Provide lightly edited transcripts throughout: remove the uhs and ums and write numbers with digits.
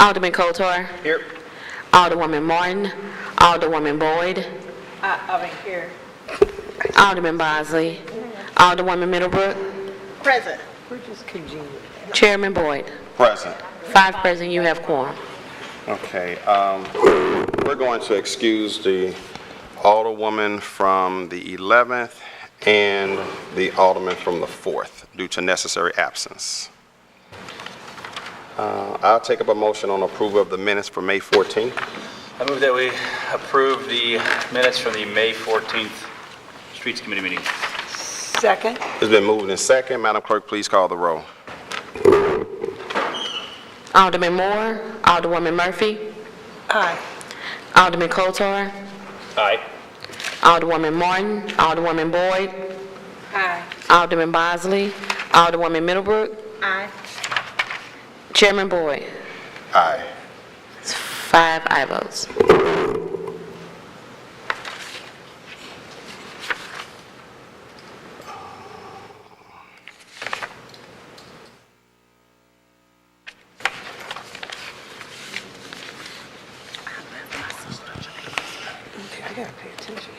Alderman Cote. Here. Alderwoman Martin. Alderwoman Boyd. Here. Alderman Bosley. Alderwoman Middlebrook. Present. Chairman Boyd. Present. 5 present, you have quorum. Okay. We're going to excuse the Alderwoman from the 11th and the Alderman from the 4th due to necessary absence. I'll take up a motion on approval of the minutes for May 14th. I move that we approve the minutes from the May 14th Streets Committee meeting. Second. It's been moved in second. Madam Clerk, please call the roll. Alderman Moore. Alderwoman Murphy. Aye. Alderman Kotar. Aye. Alderwoman Martin. Alderwoman Boyd. Aye. Alderman Bosley. Alderwoman Middlebrook. Aye. Chairman Boyd. Aye. It's 5 aye votes. I gotta pay attention.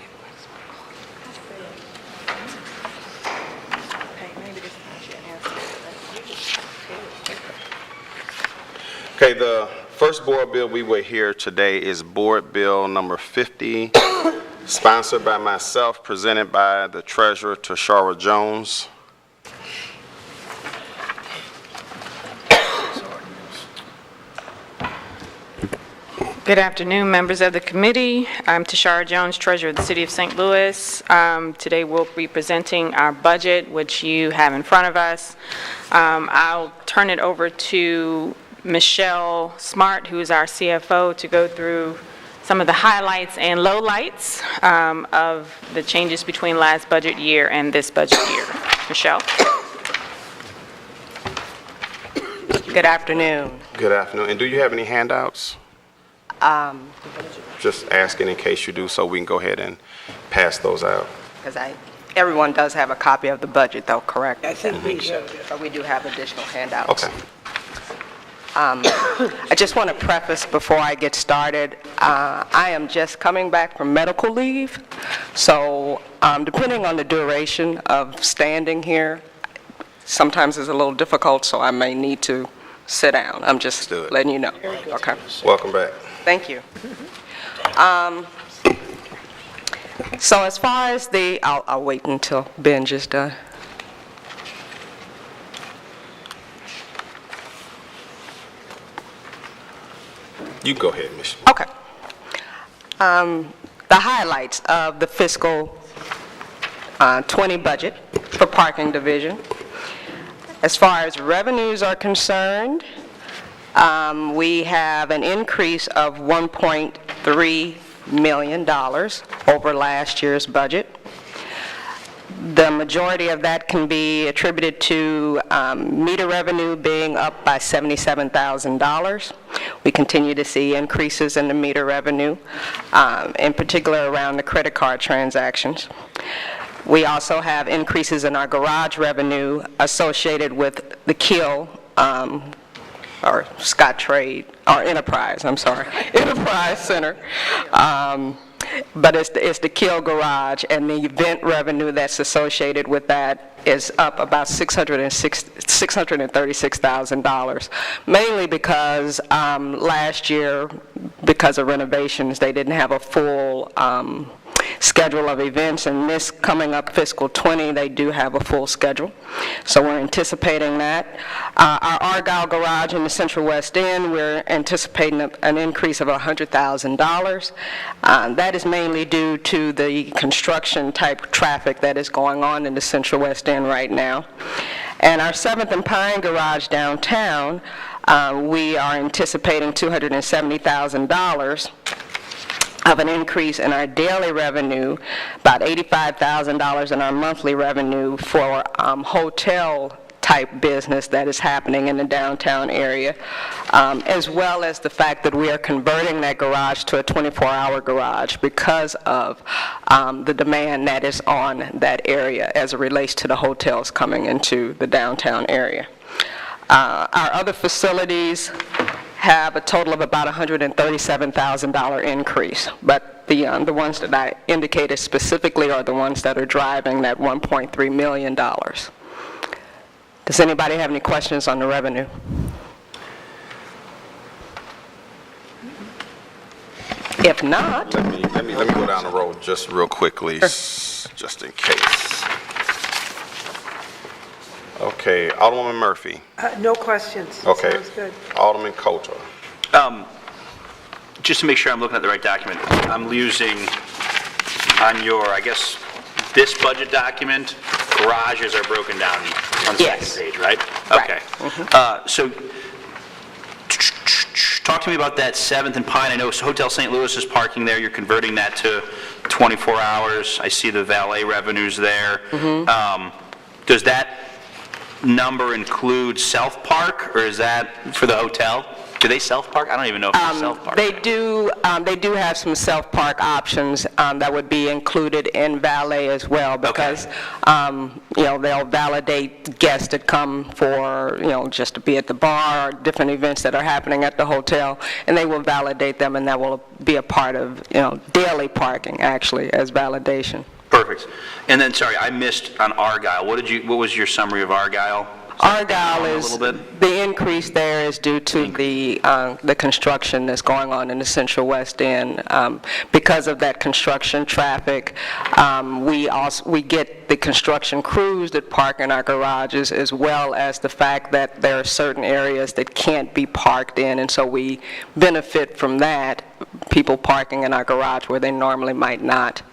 Hey, maybe this is not your answer. Okay, the first board bill we will hear today is Board Bill number 50, sponsored by myself, presented by the Treasurer, Tashara Jones. Good afternoon, members of the committee. I'm Tashara Jones, Treasurer of the City of St. Louis. Today we'll be presenting our budget, which you have in front of us. I'll turn it over to Michelle Smart, who is our CFO, to go through some of the highlights and lowlights of the changes between last budget year and this budget year. Michelle? Good afternoon. Good afternoon. And do you have any handouts? Just asking in case you do, so we can go ahead and pass those out. Because everyone does have a copy of the budget, though, correct? I think we do. But we do have additional handouts. Okay. I just want to preface before I get started, I am just coming back from medical leave, so depending on the duration of standing here, sometimes it's a little difficult, so I may need to sit down. I'm just letting you know. Okay. Welcome back. Thank you. So as far as I'll wait until Benj is done. You go ahead, Michelle. Okay. The highlights of the fiscal 20 budget for parking division. As far as revenues are concerned, we have an increase of $1.3 million over last year's budget. The majority of that can be attributed to meter revenue being up by $77,000. We continue to see increases in the meter revenue, in particular around the credit card transactions. We also have increases in our garage revenue associated with the KILL, or Scottrade, or Enterprise, I'm sorry, Enterprise Center. But it's the KILL garage, and the event revenue that's associated with that is up about $636,000, mainly because last year, because of renovations, they didn't have a full schedule of events, and this coming up fiscal 20, they do have a full schedule. So we're anticipating that. Our Argyle garage in the Central West End, we're anticipating an increase of $100,000. That is mainly due to the construction type traffic that is going on in the Central West End right now. And our 7th and Pine garage downtown, we are anticipating $270,000 of an increase in our daily revenue, about $85,000 in our monthly revenue for hotel type business that is happening in the downtown area, as well as the fact that we are converting that garage to a 24-hour garage because of the demand that is on that area as it relates to the hotels coming into the downtown area. Our other facilities have a total of about $137,000 increase. But the ones that I indicated specifically are the ones that are driving that $1.3 million. Does anybody have any questions on the revenue? If not, Let me go down the road just real quickly, just in case. Okay, Alderwoman Murphy. No questions. Okay. Sounds good. Alderman Cote. Just to make sure I'm looking at the right document, I'm using on your, I guess, this budget document, garages are broken down on the Yes. second page, right? Right. Okay. So, talk to me about that 7th and Pine. I know Hotel St. Louis is parking there. You're converting that to 24 hours. I see the valet revenues there. Does that number include self-park, or is that for the hotel? Do they self-park? I don't even know if they self-park. they do have some self-park options that would be included in valet as well, because they'll validate guests that come for, just to be at the bar, or different events that are happening at the hotel, and they will validate them, and that will be a part of, daily parking, actually, as validation. Perfect. And then, sorry, I missed on Argyle. What was your summary of Argyle? Argyle A is, little bit? the increase there is due to the construction that's going on in the Central West End. Because of that construction traffic, we get the construction crews that park in our garages, as well as the fact that there are certain areas that can't be parked in, and so we benefit from that, people parking in our garage where they normally might not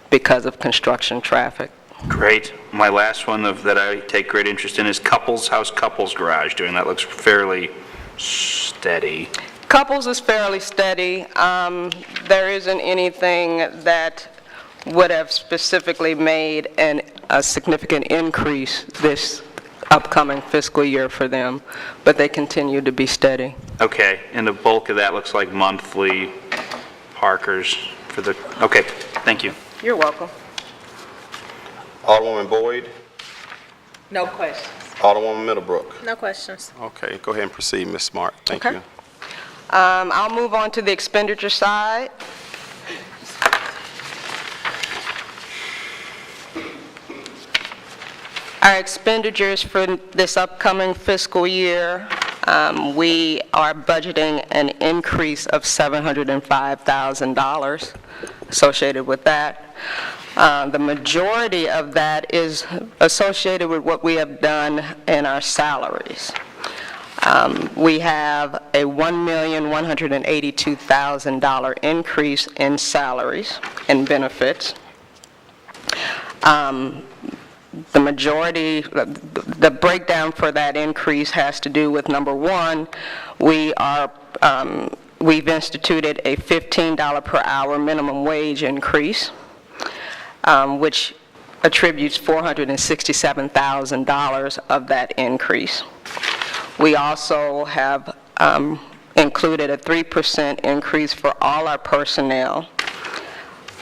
because of construction traffic. Great. My last one that I take great interest in is How's Couples Garage doing? That looks fairly steady. Couples is fairly steady. There isn't anything that would have specifically made a significant increase this upcoming fiscal year for them, but they continue to be steady. Okay, and the bulk of that looks like monthly parkers for the, okay, thank you. You're welcome. Alderwoman Boyd. No questions. Alderwoman Middlebrook. No questions. Okay, go ahead and proceed, Ms. Smart. Thank Okay. you. I'll move on to the expenditure side. Our expenditures for this upcoming fiscal year, we are budgeting an increase of $705,000 associated with that. The majority of that is associated with what we have done in our salaries. We have a $1,182,000 increase in salaries and benefits. The majority, the breakdown for that increase has to do with, number one, we've instituted a $15 per hour minimum wage increase, which attributes $467,000 of that increase. We also have included a 3% increase for all our personnel,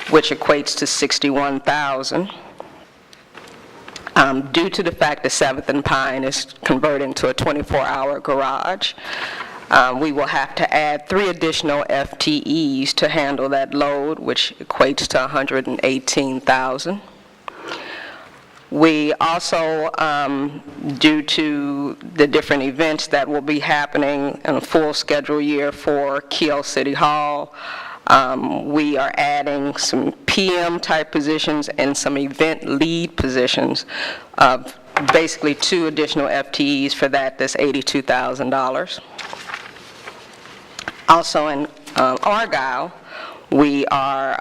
which equates to $61,000. Due to the fact that 7th and Pine is converting to a 24-hour garage, we will have to add 3 additional FTEs to handle that load, which equates to $118,000. We also, due to the different events that will be happening in a full schedule year for Kiel City Hall, we are adding some PM type positions and some event lead positions, basically 2 additional FTEs for that. That's $82,000. Also in Argyle, we are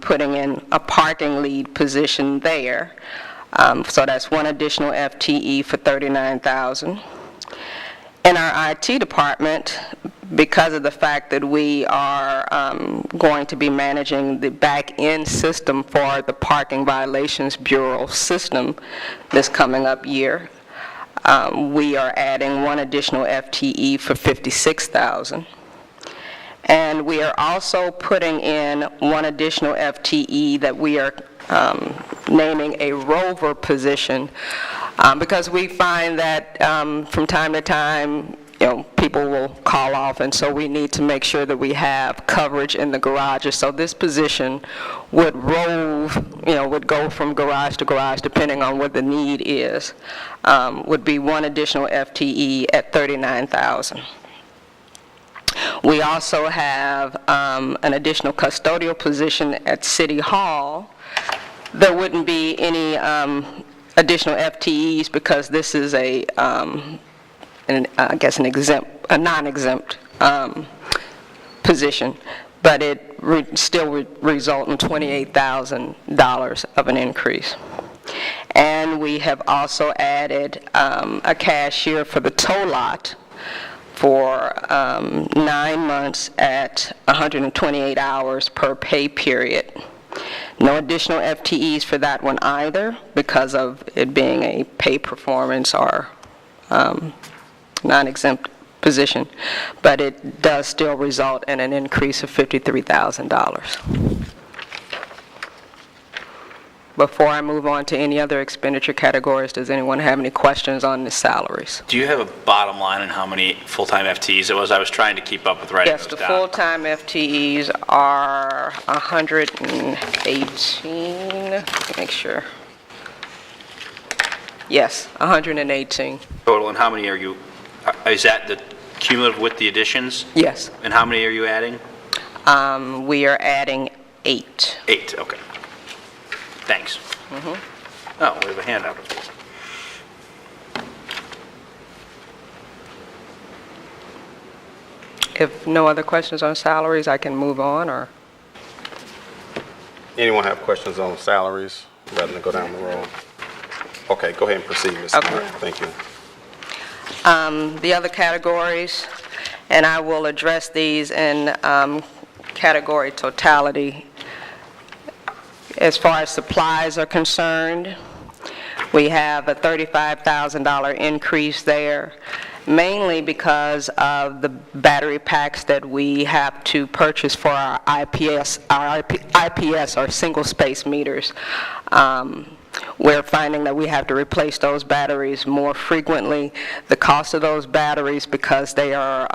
putting in a parking lead position there. So that's 1 additional FTE for $39,000. In our IT department, because of the fact that we are going to be managing the back-end system for the Parking Violations Bureau system this coming up year, we are adding 1 additional FTE for $56,000. And we are also putting in 1 additional FTE that we are naming a rover position, because we find that from time to time people will call off, and so we need to make sure that we have coverage in the garages. So this position would would go from garage to garage depending on what the need is, would be one additional FTE at $39,000. We also have an additional custodial position at City Hall. There wouldn't be any additional FTEs because this is a non-exempt position, but it still would result in $28,000 of an increase. And we have also added a cashier for the tow lot for 9 months at 128 hours per pay period. No additional FTEs for that one either because of it being a pay performance or non-exempt position, but it does still result in an increase of $53,000. Before I move on to any other expenditure categories, does anyone have any questions on the salaries? Do you have a bottom line on how many full-time FTEs it was? I was trying to keep up with writing Yes, those the down. full-time FTEs are 118. Let me make sure. Yes, 118. Total, and how many are you, is that the cumulative with the additions? Yes. And how many are you adding? We are adding 8. 8, okay. Thanks. Oh, we have a handout. If no other questions on salaries, I can move on, or? Anyone have questions on salaries rather than go down the road? Okay, go ahead and proceed, Ms. Okay. Smith. Thank you. The other categories, and I will address these in category totality. As far as supplies are concerned, we have a $35,000 increase there, mainly because of the battery packs that we have to purchase for our IPS, or single-space meters. We're finding that we have to replace those batteries more frequently. The cost of those batteries, because they are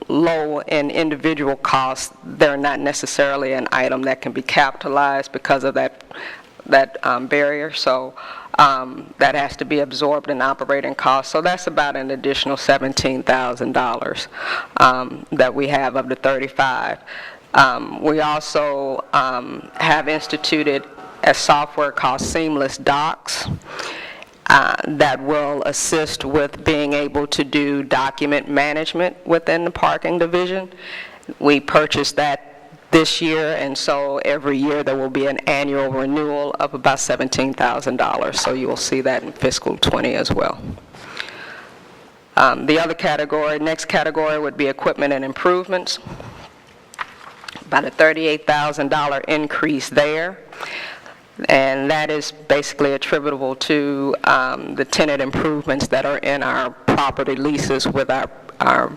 low in individual costs, they're not necessarily an item that can be capitalized because of that barrier. So that has to be absorbed in operating costs. So that's about an additional $17,000 that we have of the 35. We also have instituted a software called Seamless Docs that will assist with being able to do document management within the parking division. We purchased that this year, and so every year there will be an annual renewal of about $17,000. So you will see that in fiscal 20 as well. The other category, next category would be equipment and improvements. About a $38,000 increase there. And that is basically attributable to the tenant improvements that are in our property leases with our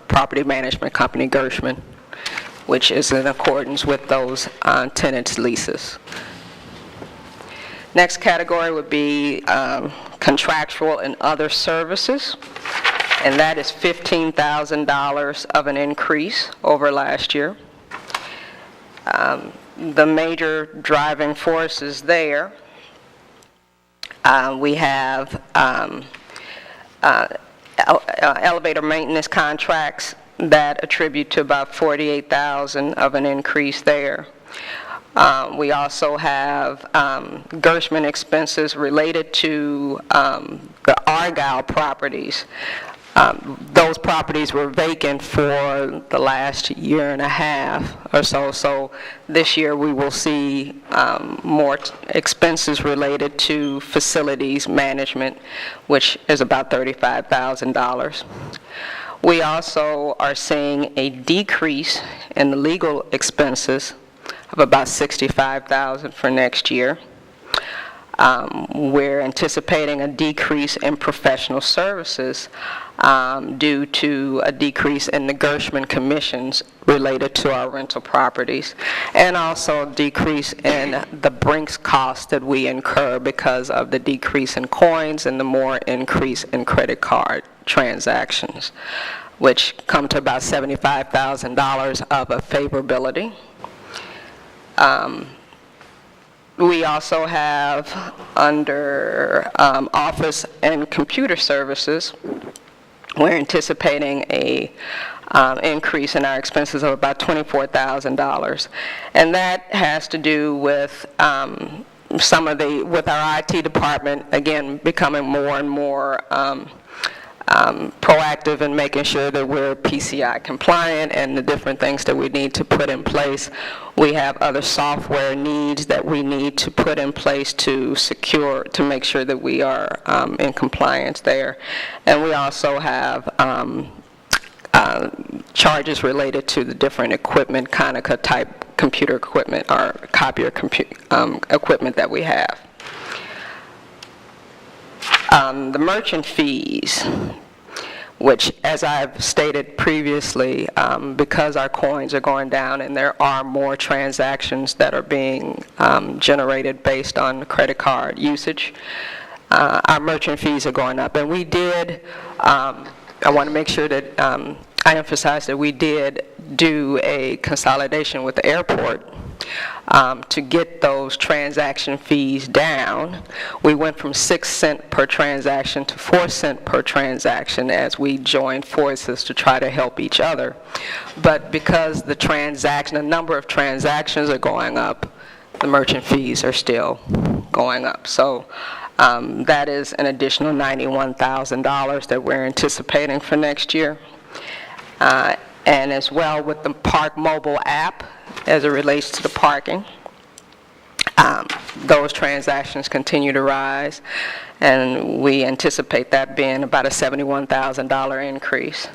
property management company, Gershman, which is in accordance with those tenants' leases. Next category would be contractual and other services, and that is $15,000 of an increase over last year. The major driving forces there, we have elevator maintenance contracts that attribute to about $48,000 of an increase there. We also have Gershman expenses related to the Argyle properties. Those properties were vacant for the last year and a half or so, so this year we will see more expenses related to facilities management, which is about $35,000. We also are seeing a decrease in the legal expenses of about $65,000 for next year. We're anticipating a decrease in professional services due to a decrease in the Gershman commissions related to our rental properties, and also decrease in the Brinks costs that we incur because of the decrease in coins and the more increase in credit card transactions, which come to about $75,000 of a favorability. We also have under office and computer services, we're anticipating a increase in our expenses of about $24,000, and that has to do with with our IT department again becoming more and more proactive in making sure that we're PCI compliant and the different things that we need to put in place. We have other software needs that we need to put in place to make sure that we are in compliance there. And we also have charges related to the different equipment, Konica type computer equipment or copier equipment that we have. The merchant fees, which, as I've stated previously, because our coins are going down and there are more transactions that are being generated based on credit card usage, our merchant fees are going up. And we did, I want to make sure that I emphasize that we did do a consolidation with the airport to get those transaction fees down. We went from 6 cents per transaction to 4 cents per transaction as we joined forces to try to help each other. But because the number of transactions are going up, the merchant fees are still going up. So that is an additional $91,000 that we're anticipating for next year. And as well with the Park mobile app as it relates to the parking. Those transactions continue to rise, and we anticipate that being about a $71,000 increase.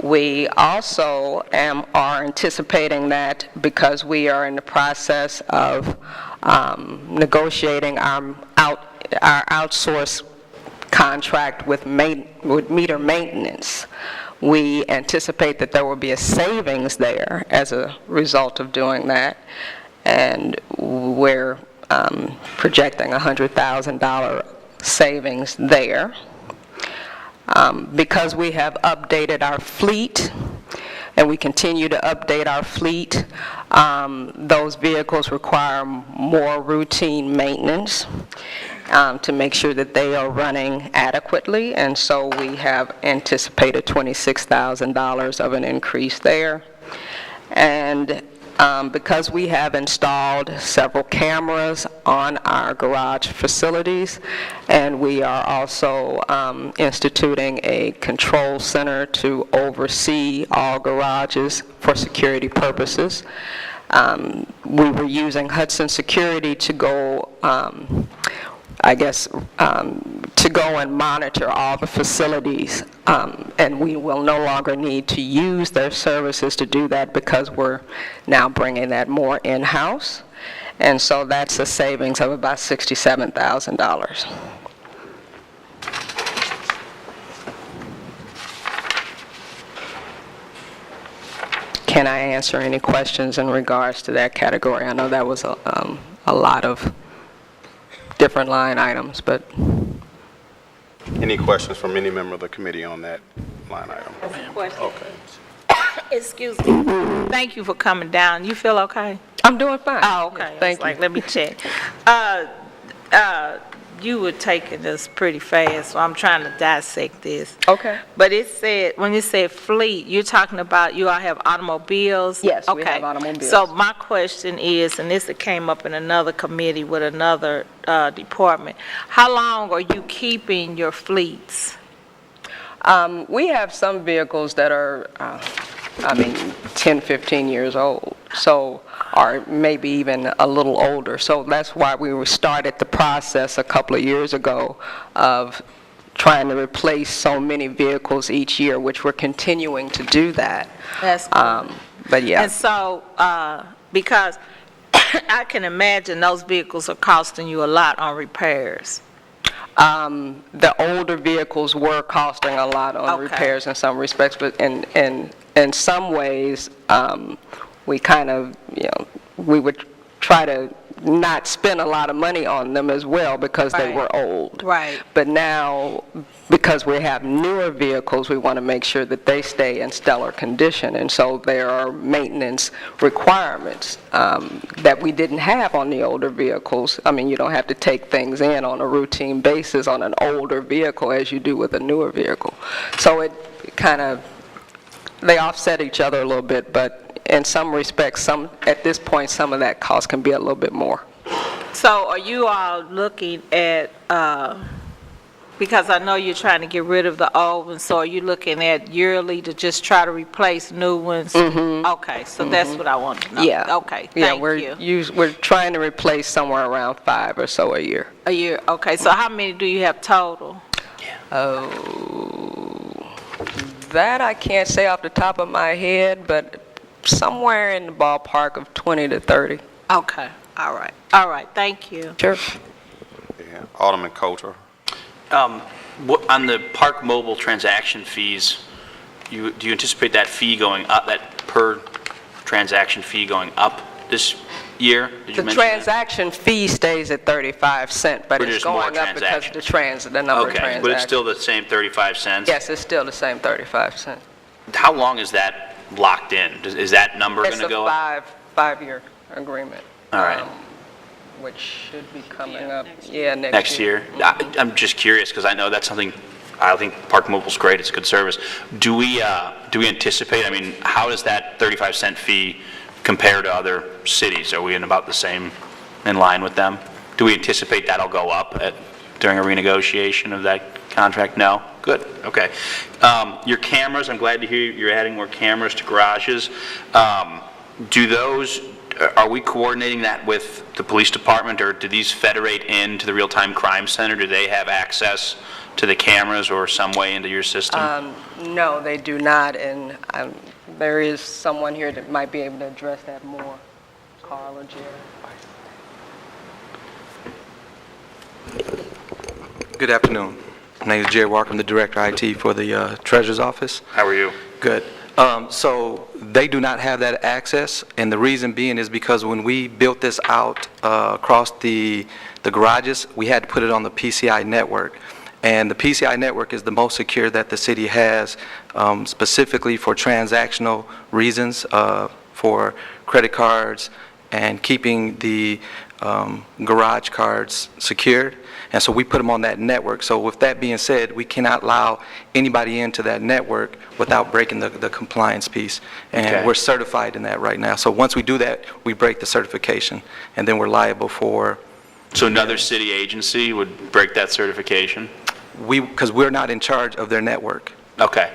We also are anticipating that because we are in the process of negotiating our outsource contract with meter maintenance, we anticipate that there will be a savings there as a result of doing that, and we're projecting a $100,000 savings there. Because we have updated our fleet, and we continue to update our fleet, those vehicles require more routine maintenance to make sure that they are running adequately, and so we have anticipated $26,000 of an increase there. And because we have installed several cameras on our garage facilities, and we are also instituting a control center to oversee all garages for security purposes. We were using Hudson Security to go to go and monitor all the facilities, and we will no longer need to use their services to do that because we're now bringing that more in-house, and so that's a savings of about $67,000. Can I answer any questions in regards to that category? I know that was a lot of different line items, but... Any questions from any member of the committee on that line item? Question. Okay. Excuse me. Thank you for coming down. You feel okay? I'm doing fine. Oh, okay. Thank you. Let me check. You were taking this pretty fast, so I'm trying to dissect this. Okay. But it said, when you said fleet, you're talking about you all have automobiles? Yes, we Okay. have automobiles. So my question is, and this came up in another committee with another department, how long are you keeping your fleets? We have some vehicles that are, 10, 15 years old, so, or maybe even a little older. So that's why we started the process a couple of years ago of trying to replace so many vehicles each year, which we're continuing to do that. That's cool. But yeah. And so, because I can imagine those vehicles are costing you a lot on repairs. The older vehicles were costing a lot on Okay. repairs in some respects, but in some ways, we kind of, we would try to not spend a lot of money on them as well because they Right. were old. Right. But now, because we have newer vehicles, we want to make sure that they stay in stellar condition. And so there are maintenance requirements that we didn't have on the older vehicles. I mean, you don't have to take things in on a routine basis on an older vehicle as you do with a newer vehicle. So it kind of, they offset each other a little bit, but in some respects, at this point, some of that cost can be a little bit more. So are you all looking at, because I know you're trying to get rid of the old ones, so are you looking at yearly to just try to replace new ones? Okay, so that's what I want to know. Yeah. Okay, Yeah, thank you. we're trying to replace somewhere around 5 or so a year. A year, okay, so how many do you have total? Oh, that I can't say off the top of my head, but somewhere in the ballpark of 20 to 30. Okay, all right, thank you. Sure. Yeah. Alderman Cote. On the park mobile transaction fees, do you anticipate that fee going up, that per transaction fee going up this year? Did you The mention that? transaction fee stays at 35 cents, but But it's there's more going up because of the transactions. the number of Okay, transactions. but it's still the same 35 cents? Yes, it's still the same 35 cents. How long is that locked in? Is that number going to go up? It's a five-year agreement. All right. Which should be coming up, yeah, Next year? I'm just curious, because I know that's something, I think Park Mobile's great, it's a good service. Do we anticipate, I mean, how does that 35-cent fee compare to other cities? Are we in about the same, in line with them? Do we anticipate that'll go up during a renegotiation of that contract? No? Good, okay. Your cameras, I'm glad to hear you're adding more cameras to garages. Are we coordinating that with the police department, or do these federate into the real-time crime center? Do they have access to the cameras or some way into your system? No, they do not, and there is someone here that might be able to address that more. Carl or Jerry. Good afternoon. My name is Jerry Walker. I'm the Director of IT for the Treasurer's Office. How are you? Good. So they do not have that access, and the reason being is because when we built this out across the garages, we had to put it on the PCI network. And the PCI network is the most secure that the city has, specifically for transactional reasons, for credit cards and keeping the garage cards secured. And so we put them on that network. So with that being said, we cannot allow anybody into that network without breaking the compliance piece. And Okay. we're certified in that right now. So once we do that, we break the certification, and then we're liable for, So another city agency would break that certification? because we're not in charge of their network. Okay.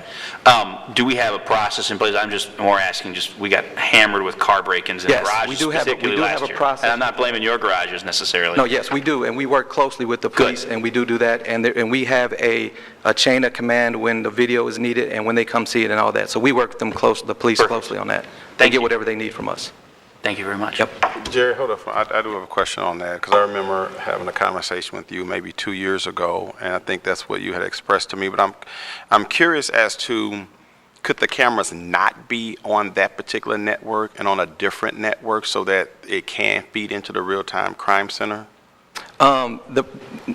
Do we have a process in place? I'm just more asking, we got hammered with car break-ins in Yes, garages we do have a- we particularly do last have a year. process. And I'm not blaming your garages necessarily. No, yes, we do, and we work closely with the police, Good. and we do that, and we have a chain of command when the video is needed and when they come see it and all that. So we work with them the police Perfect. closely on that. They Thank get you. whatever they need from us. Thank you very much. Yep. Jerry, hold up. I do have a question on that, because I remember having a conversation with you maybe 2 years ago, and I think that's what you had expressed to me. But I'm curious as to, could the cameras not be on that particular network and on a different network so that it can feed into the real-time crime center?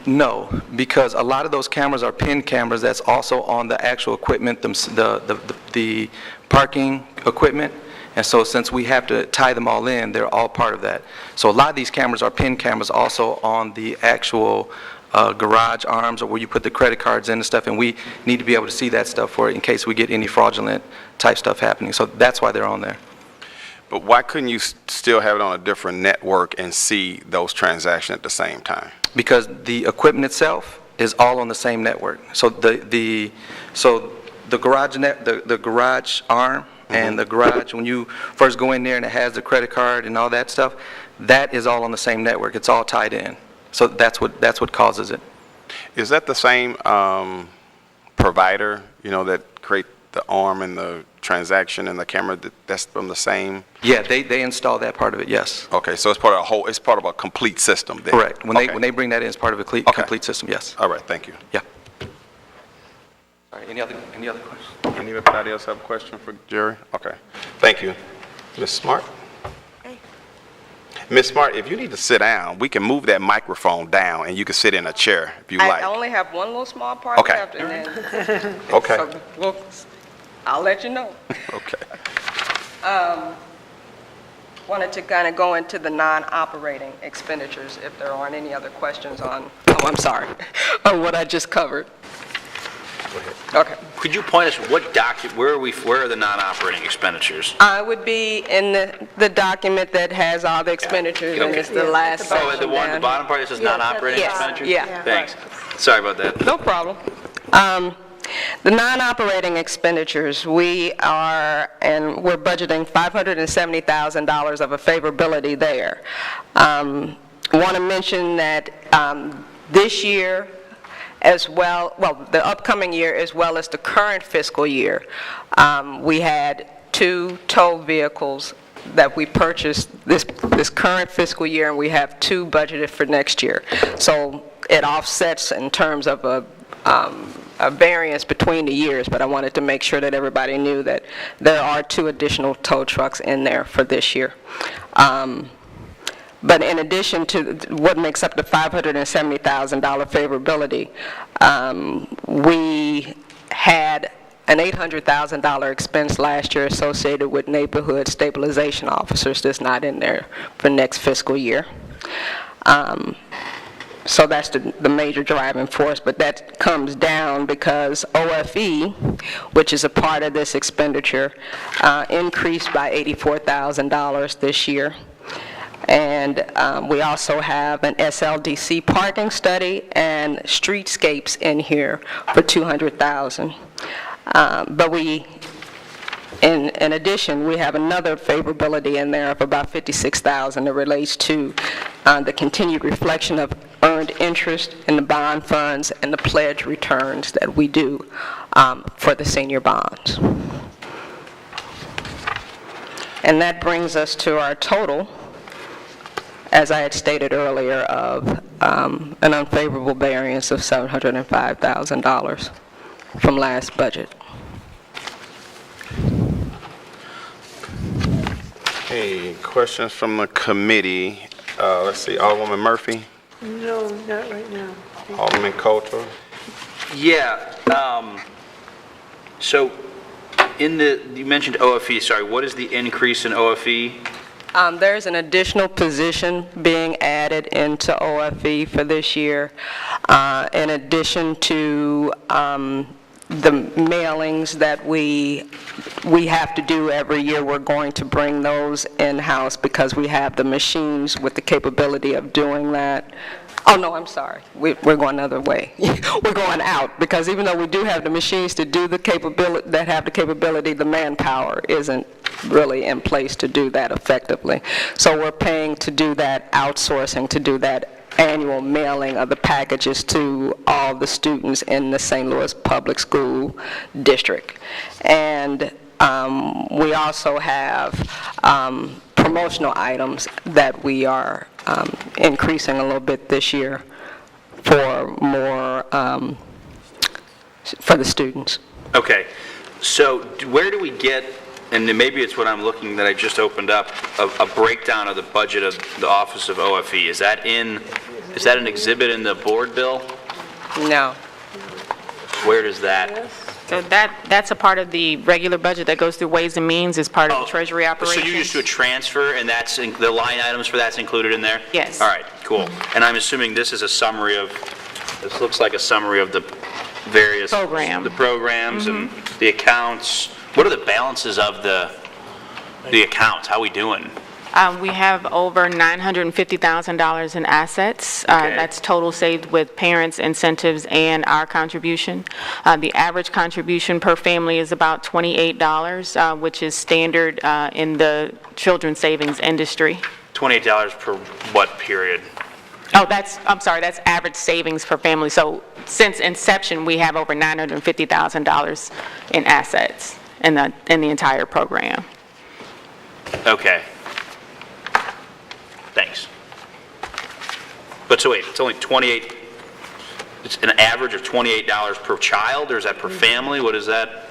No, because a lot of those cameras are PIN cameras that's also on the actual equipment, the parking equipment. And so since we have to tie them all in, they're all part of that. So a lot of these cameras are PIN cameras also on the actual garage arms, or where you put the credit cards in and stuff, and we need to be able to see that stuff for in case we get any fraudulent type stuff happening. So that's why they're on there. But why couldn't you still have it on a different network and see those transactions at the same time? Because the equipment itself is all on the same network. So the garage arm and the garage, when you first go in there and it has the credit card and all that stuff, that is all on the same network. It's all tied in. So that's what causes it. Is that the same provider, that create the arm and the transaction and the camera, that's from the same? Yeah, they install that part of it, yes. Okay, so it's part of it's part of a complete system then? Correct. When Okay. they bring that in as part of a complete system, yes. All right, thank you. Yeah. All right, any other questions? Anybody else have a question for Jerry? Okay, thank you. Ms. Smart? Ms. Smart, if you need to sit down, we can move that microphone down and you can sit in a chair if you like. I only have one little small part Okay. left, and then, Okay, so I'll let you know. okay. Wanted to kind of go into the non-operating expenditures, if there aren't any other questions on, I'm sorry, on what I just covered. Okay. Could you point us, where are the non-operating expenditures? I would be in the document that has all the expenditures, and it's the last section Oh, the bottom part that says non-operating Yes, expenditures? yeah. Thanks. Sorry about that. No problem. The non-operating expenditures, we're budgeting $570,000 of a favorability there. Want to mention that this year, as well, the upcoming year as well as the current fiscal year, we had 2 tow vehicles that we purchased this current fiscal year, and we have 2 budgeted for next year. So it offsets in terms of a variance between the years, but I wanted to make sure that everybody knew that there are 2 additional tow trucks in there for this year. But in addition to what makes up the $570,000 favorability, we had an $800,000 expense last year associated with neighborhood stabilization officers that's not in there for next fiscal year. So that's the major driving force, but that comes down because OFE, which is a part of this expenditure, increased by $84,000 this year. And we also have an SLDC parking study and streetscapes in here for $200,000. But in addition, we have another favorability in there of about $56,000 that relates to the continued reflection of earned interest in the bond funds and the pledge returns that we do for the senior bonds. And that brings us to our total, as I had stated earlier, of an unfavorable variance of $705,000 from last budget. Hey, questions from the committee? Let's see, Alderwoman Murphy, No, not right now. Alderman Cote. Yeah, so you mentioned OFE, sorry, what is the increase in OFE? There's an additional position being added into OFE for this year, in addition to the mailings that we have to do every year. We're going to bring those in-house because we have the machines with the capability of doing that. Oh, no, I'm sorry. We're going the other way. We're going out, because even though we do have the machines to do the capability, that have the capability, the manpower isn't really in place to do that effectively. So we're paying to do that, outsourcing to do that annual mailing of the packages to all the students in the St. Louis Public School District. And we also have promotional items that we are increasing a little bit this year for more, for the students. Okay, so where do we get, and then maybe it's what I'm looking, that I just opened up, a breakdown of the budget of the Office of OFE? Is that an exhibit in the board bill? No. Where does that? So that's a part of the regular budget that goes through Ways and Means as part of the Treasury operations. So you just do a transfer, and that's the line items for that's included in there? Yes. All right, cool. And I'm assuming this is a summary of, this looks like a summary of the various... Program. The programs and the accounts. What are the balances of the accounts? How are we doing? We have over $950,000 in assets. Okay. That's total saved with parents' incentives and our contribution. The average contribution per family is about $28, which is standard in the children's savings industry. $28 per what period? Oh, I'm sorry, that's average savings for families. So since inception, we have over $950,000 in assets in the entire program. Okay. Thanks. But so wait, it's only 28, it's an average of $28 per child, or is that per family? What is that?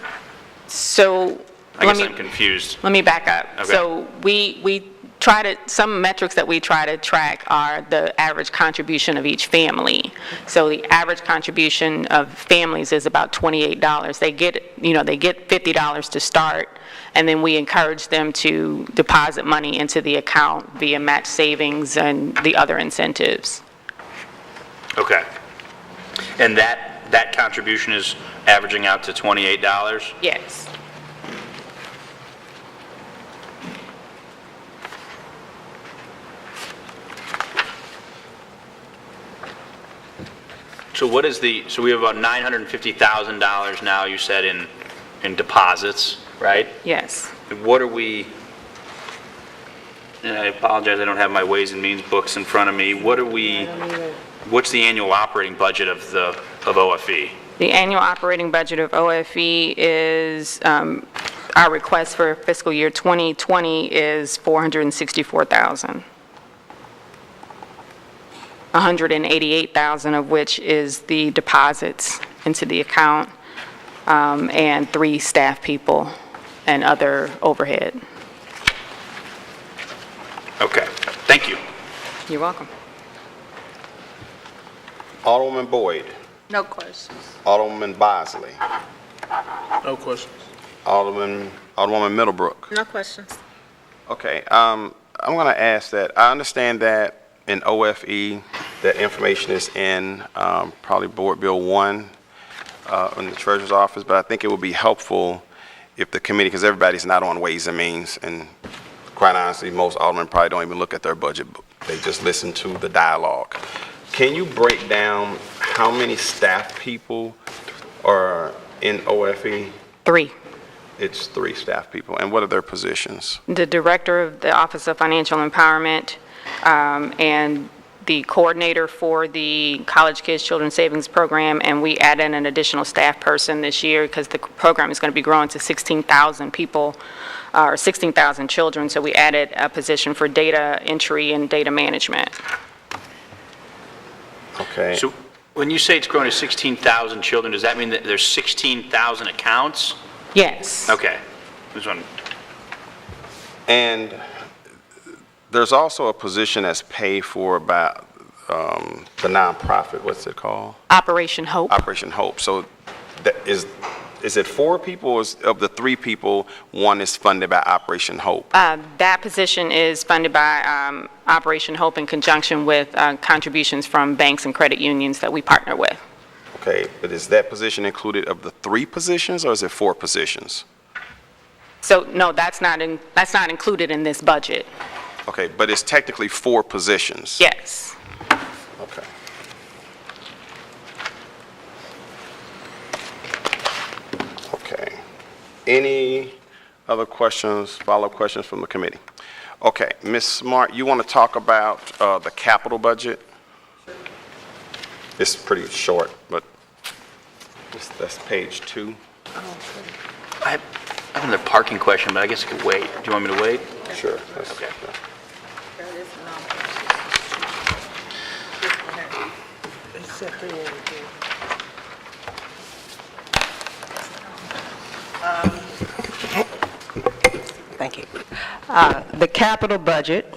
So, I guess I'm confused. Let me back up. Okay. So we try to, some metrics that we try to track are the average contribution of each family. So the average contribution of families is about $28. They get $50 to start, and then we encourage them to deposit money into the account via match savings and the other incentives. Okay. And that contribution is averaging out to $28? Yes. So what is so we have about $950,000 now, you said, in deposits, right? Yes. And what are we, and I apologize, I don't have my Ways and Means books in front of me. What's the annual operating budget of OFE? The annual operating budget of OFE is, our request for fiscal year 2020 is $464,000. $188,000 of which is the deposits into the account, and 3 staff people and other overhead. Okay, thank you. You're welcome. Alderwoman Boyd. No questions. Alderwoman Bosley. No questions. Alderwoman Middlebrook. No questions. Okay, I'm going to ask that, I understand that in OFE, that information is in probably Board Bill 1 in the Treasurer's Office, but I think it would be helpful if the committee, because everybody's not on Ways and Means, and quite honestly, most aldermen probably don't even look at their budget. They just listen to the dialogue. Can you break down how many staff people are in OFE? 3. It's 3 staff people. And what are their positions? The Director of the Office of Financial Empowerment, and the coordinator for the College Kids Children's Savings Program, and we added an additional staff person this year because the program is going to be growing to 16,000 people, or 16,000 children, so we added a position for data entry and data management. Okay. So when you say it's growing to 16,000 children, does that mean that there's 16,000 accounts? Yes. Okay. This one. And there's also a position that's paid for by the nonprofit, what's it called? Operation Hope. Operation Hope. So that is it 4 people, or of the 3 people, one is funded by Operation Hope? That position is funded by Operation Hope in conjunction with contributions from banks and credit unions that we partner with. Okay, but is that position included of the 3 positions, or is it 4 positions? So no, that's not included in this budget. Okay, but it's technically 4 positions? Yes. Okay. Okay. Any other questions, follow-up questions from the committee? Okay, Ms. Smart, you want to talk about the capital budget? It's pretty short, but that's page 2. I have another parking question, but I guess I could wait. Do you want me to wait? Sure. Okay. Thank you. The capital budget,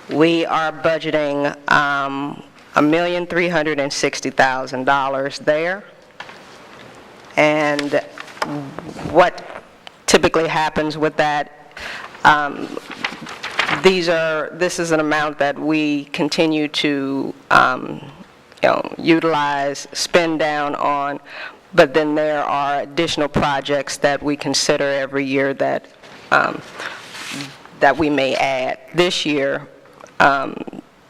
we are budgeting $1,360,000 there. And what typically happens with that, this is an amount that we continue to utilize, spend down on, but then there are additional projects that we consider every year that we may add. This year,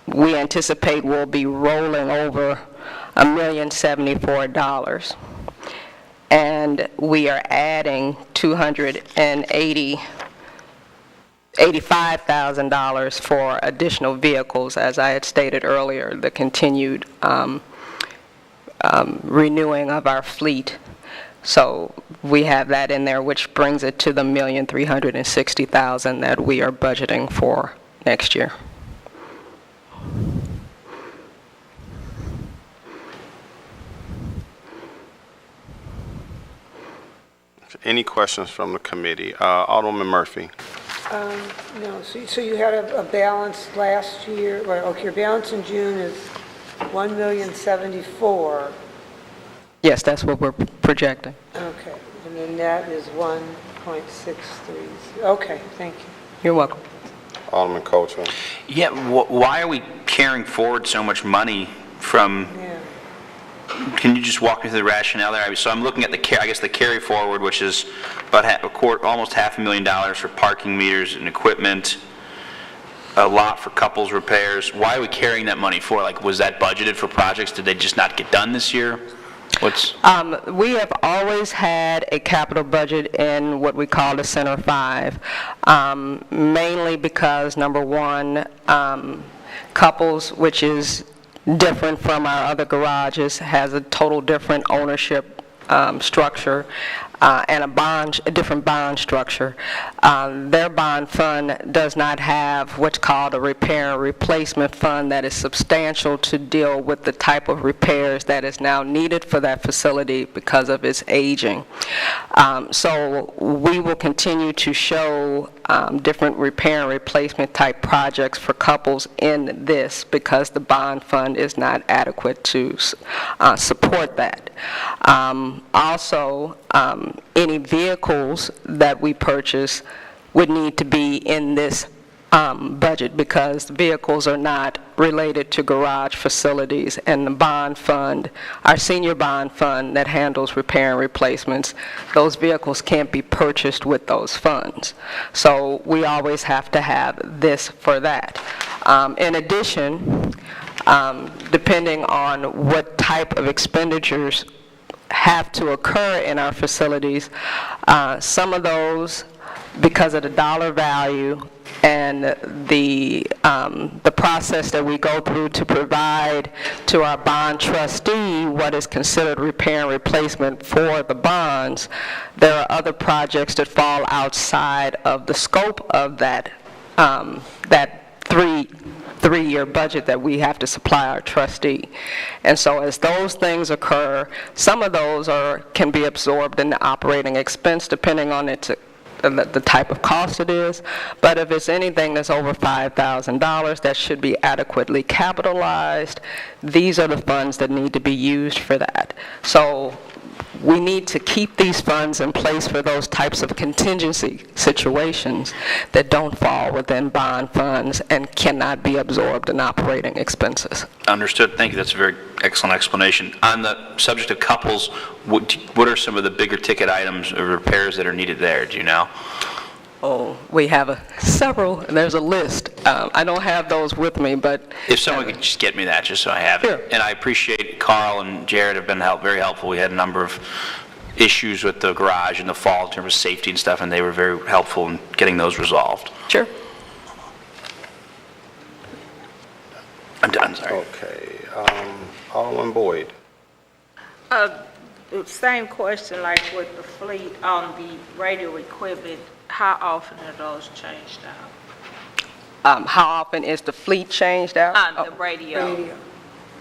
we anticipate we'll be rolling over $1,074,000. And we are adding 280 $85,000 for additional vehicles, as I had stated earlier, the continued renewing of our fleet. So we have that in there, which brings it to the $1,360,000 that we are budgeting for next year. Any questions from the committee? Alderwoman Murphy. No, so you had a balance last year, well, okay, your balance in June is $1,074,000. Yes, that's what we're projecting. Okay, and then that is 1.63. Okay, thank you. You're welcome. Alderman Cote. Yeah, why are we carrying forward so much money from, Yeah. can you just walk me through the rationale there? So I'm looking at the carry forward, which is about almost $500,000 for parking meters and equipment, a lot for couples repairs. Why are we carrying that money for? Like, was that budgeted for projects? Did they just not get done this year? We have always had a capital budget in what we call the Center 5, mainly because, number one, couples, which is different from our other garages, has a total different ownership structure and a different bond structure. Their bond fund does not have what's called a repair and replacement fund that is substantial to deal with the type of repairs that is now needed for that facility because of its aging. So we will continue to show different repair and replacement type projects for couples in this because the bond fund is not adequate to support that. Also, any vehicles that we purchase would need to be in this budget because vehicles are not related to garage facilities, and the bond fund, our senior bond fund that handles repair and replacements, those vehicles can't be purchased with those funds. So we always have to have this for that. In addition, depending on what type of expenditures have to occur in our facilities, some of those, because of the dollar value and the process that we go through to provide to our bond trustee what is considered repair and replacement for the bonds, there are other projects that fall outside of the scope of that three-year budget that we have to supply our trustee. And so as those things occur, some of those can be absorbed in the operating expense depending on the type of cost it is, but if it's anything that's over $5,000 that should be adequately capitalized, these are the funds that need to be used for that. So we need to keep these funds in place for those types of contingency situations that don't fall within bond funds and cannot be absorbed in operating expenses. Understood. Thank you. That's a very excellent explanation. On the subject of couples, what are some of the bigger ticket items or repairs that are needed there? Do you know? Oh, we have several, and there's a list. I don't have those with me, but... If someone could just get me that, just so I have Sure. it. And I appreciate Carl and Jared have been very helpful. We had a number of issues with the garage in the fall in terms of safety and stuff, and they were very helpful in getting those resolved. Sure. I'm done, sorry. Okay. Alderman Boyd. Same question like with the fleet on the radio equipment, how often are those changed out? How often is the fleet changed out? The radio.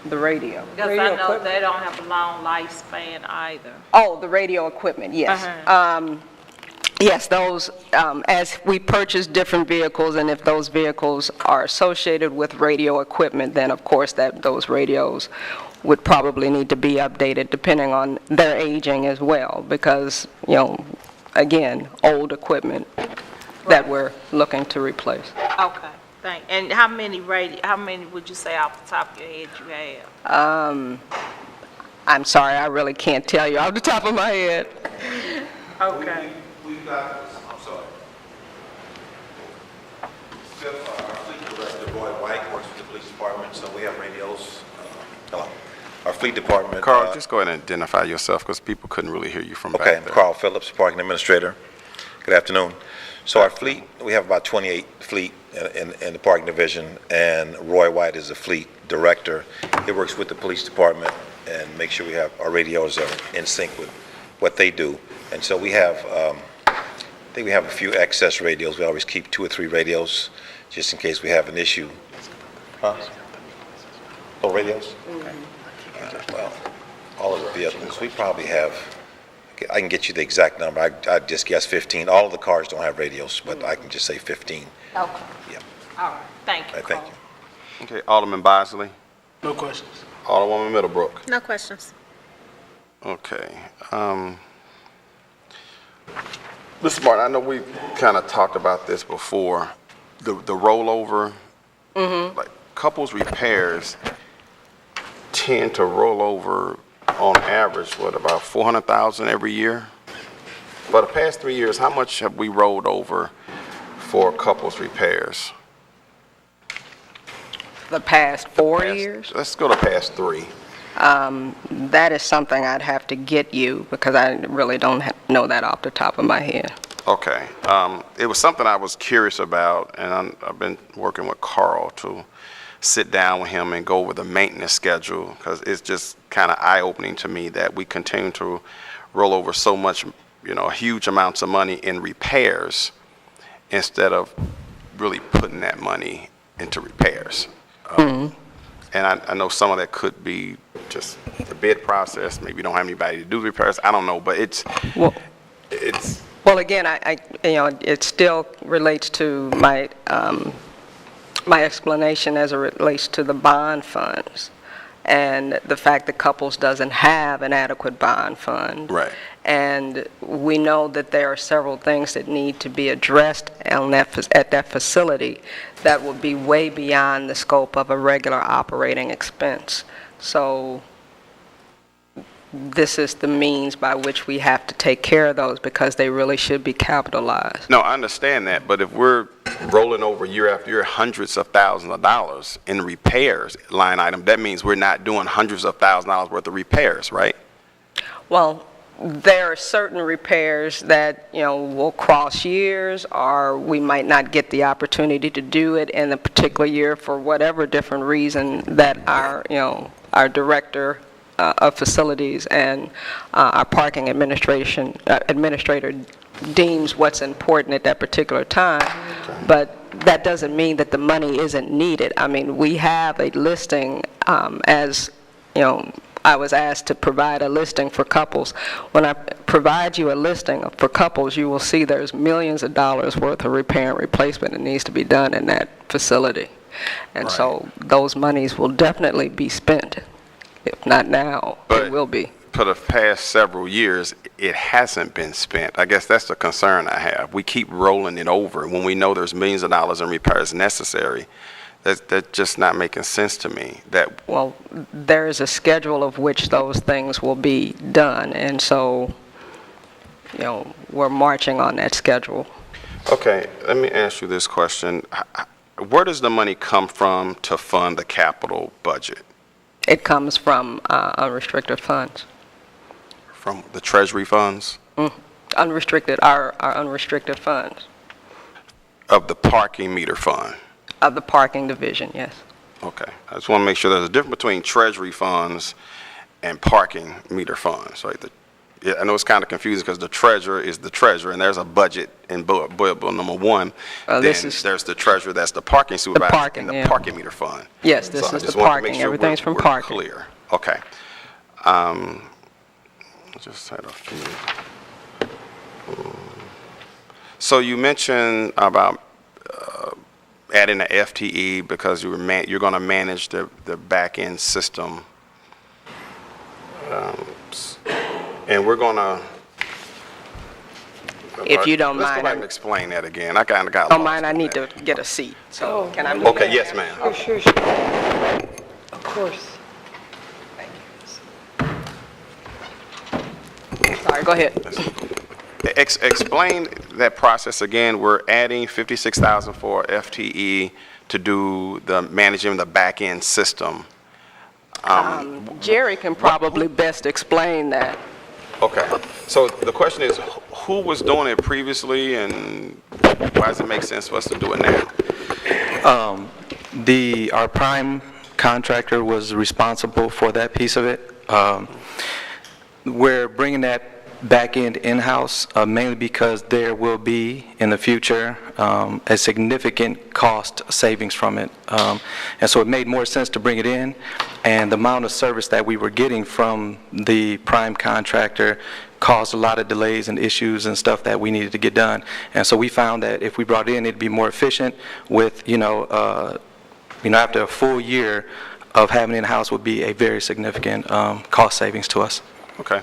The radio. Because Radio I know equipment. they don't have a long lifespan either. Oh, the radio equipment, yes. Yes, those, as we purchase different vehicles, and if those vehicles are associated with radio equipment, then of course those radios would probably need to be updated depending on their aging as well, because, again, old equipment that we're looking to replace. Okay, and how many would you say off the top of your head you have? I'm sorry, I really can't tell you off the top of my head. Okay. We've got, I'm sorry. Our fleet director, Roy White, works with the police department, so we have radios. Hello. Our fleet department. Carl, just go ahead and identify yourself because people couldn't really hear you from back Okay, there. Carl Phillips, parking administrator. Good afternoon. So our fleet, we have about 28 fleet in the parking division, and Roy White is the fleet director. He works with the police department and makes sure we have our radios are in sync with what they do. And so we have, I think we have a few excess radios. We always keep 2 or 3 radios just in case we have an issue. Huh? Oh, radios? Well, all of the vehicles, we probably have, I can get you the exact number. I'd just guess 15. All of the cars don't have radios, but I can just say 15. Okay. Yeah. All right, thank you, All right, thank Cole. you. Okay, Alderman Bosley, No questions. Alderwoman Middlebrook. No questions. Okay. Mr. Martin, I know we kind of talked about this before. The rollover, like couples repairs tend to roll over on average, what, about 400,000 every year? For the past 3 years, how much have we rolled over for couples repairs? The past 4 years? Let's go to past 3. That is something I'd have to get you because I really don't know that off the top of my head. Okay. It was something I was curious about, and I've been working with Carl to sit down with him and go over the maintenance schedule, because it's just kind of eye-opening to me that we continue to roll over so much, huge amounts of money in repairs instead of really putting that money into repairs. And I know some of that could be just the bid process. Maybe you don't have anybody to do the repairs. I don't know, but it's. Well, again, it still relates to my my explanation as it relates to the bond funds and the fact that couples doesn't have an adequate bond fund. Right. And we know that there are several things that need to be addressed at that facility that would be way beyond the scope of a regular operating expense. So this is the means by which we have to take care of those because they really should be capitalized. No, I understand that, but if we're rolling over year after year hundreds of thousands of dollars in repairs line item, that means we're not doing hundreds of thousands of dollars worth of repairs, right? Well, there are certain repairs that, will cross years, or we might not get the opportunity to do it in a particular year for whatever different reason that our director of facilities and our parking administrator deems what's important at that particular time. But that doesn't mean that the money isn't needed. I mean, we have a listing as, I was asked to provide a listing for couples. When I provide you a listing for couples, you will see there's millions of dollars worth of repair and replacement that needs to be done in that facility. And so those monies will definitely be spent. If not now, it will be. For the past several years, it hasn't been spent. I guess that's the concern I have. We keep rolling it over when we know there's millions of dollars in repairs necessary. That's just not making sense to me. Well, there is a schedule of which those things will be done, and so, we're marching on that schedule. Okay, let me ask you this question. Where does the money come from to fund the capital budget? It comes from unrestricted funds. From the treasury funds? Unrestricted, our unrestricted funds. Of the parking meter fund? Of the parking division, yes. Okay. I just want to make sure there's a difference between treasury funds and parking meter funds. Right? I know it's kind of confusing because the treasurer is the treasurer, and there's a budget in bullet bill number 1. There's the treasurer, that's the parking supervisor, and the parking meter fund. Yes, this is the parking. Everything's from parking. Clear. Okay. Just had a few. So you mentioned about adding an FTE because you're going to manage the back-end system. And we're going to... If you don't mind. Let's go back and explain that again. I kind of got lost. Don't mind, I need to get a seat. So can I move? Okay, yes, ma'am. Oh, sure. Of course. Sorry, go ahead. Explain that process again. We're adding $56,000 for FTE to do the managing the back-end system. Jerry can probably best explain that. Okay, so the question is, who was doing it previously, and why does it make sense for us to do it now? Our prime contractor was responsible for that piece of it. We're bringing that back end in-house, mainly because there will be, in the future, a significant cost savings from it. And so it made more sense to bring it in, and the amount of service that we were getting from the prime contractor caused a lot of delays and issues and stuff that we needed to get done. And so we found that if we brought it in, it'd be more efficient with, after a full year of having it in-house would be a very significant cost savings to us. Okay.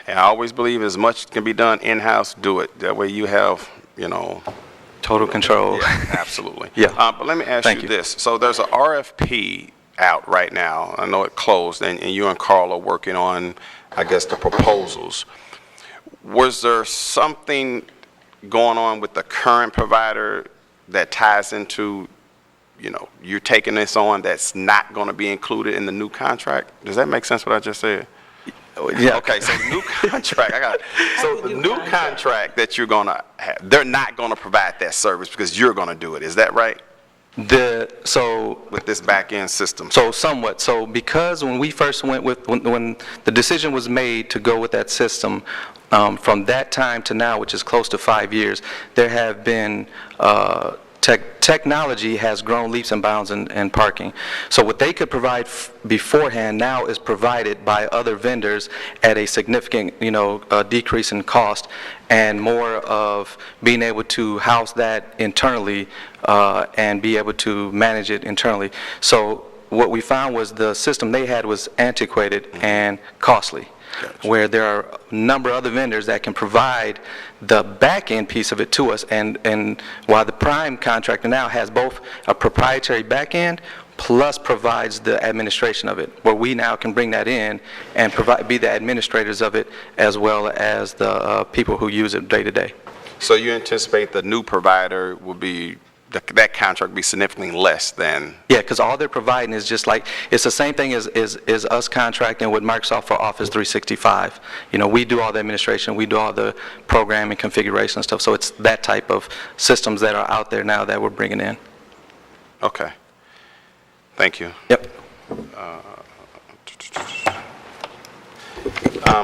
And I always believe as much can be done in-house, do it. That way you have, Total control. Yeah, absolutely. Yeah. But let me ask Thank you you. this. So there's an RFP out right now. I know it closed, and you and Carl are working on, I guess, the proposals. Was there something going on with the current provider that ties into, you're taking this on that's not going to be included in the new contract? Does that make sense what I just said? Yeah. Okay, so new contract, so the new contract that you're going to have, they're not going to provide that service because you're going to do it. Is that right? With this back-end system? So somewhat. So because when we first went with, when the decision was made to go with that system, from that time to now, which is close to 5 years, there have been, technology has grown leaps and bounds in parking. So what they could provide beforehand now is provided by other vendors at a significant, decrease in cost, and more of being able to house that internally and be able to manage it internally. So what we found was the system they had was antiquated and costly. Gotcha. Where there are a number of other vendors that can provide the back-end piece of it to us, and while the prime contractor now has both a proprietary back-end plus provides the administration of it, where we now can bring that in and be the administrators of it as well as the people who use it day to day. So you anticipate the new provider will be, that contract will be significantly less than? Yeah, because all they're providing is just like, it's the same thing as us contracting with Microsoft for Office 365. We do all the administration, we do all the programming, configuration and stuff. So it's that type of systems that are out there now that we're bringing in. Okay. Thank you. Yep.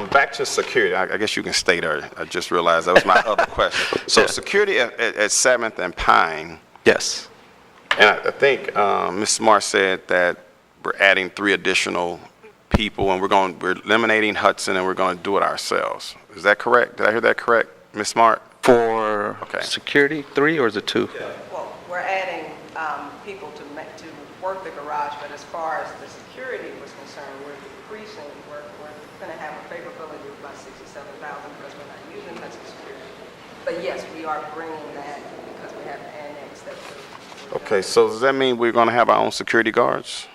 Back to security. I guess you can stay there. I just realized that was my other question. So Yeah. Security at 7th and Pine. Yes. And I think Ms. Smart said that we're adding 3 additional people, and we're eliminating Hudson, and we're going to do it ourselves. Is that correct? Did I hear that correct, Ms. Smart? For Okay. security, 3 or is it 2? Well, we're adding people to work the garage, but as far as the security was concerned, we're decreasing, we're going to have a favorability of about $67,000 because we're not using Hudson security. But yes, we are bringing that because we have an annex that we're Okay, so does that mean we're going to have our own security guards?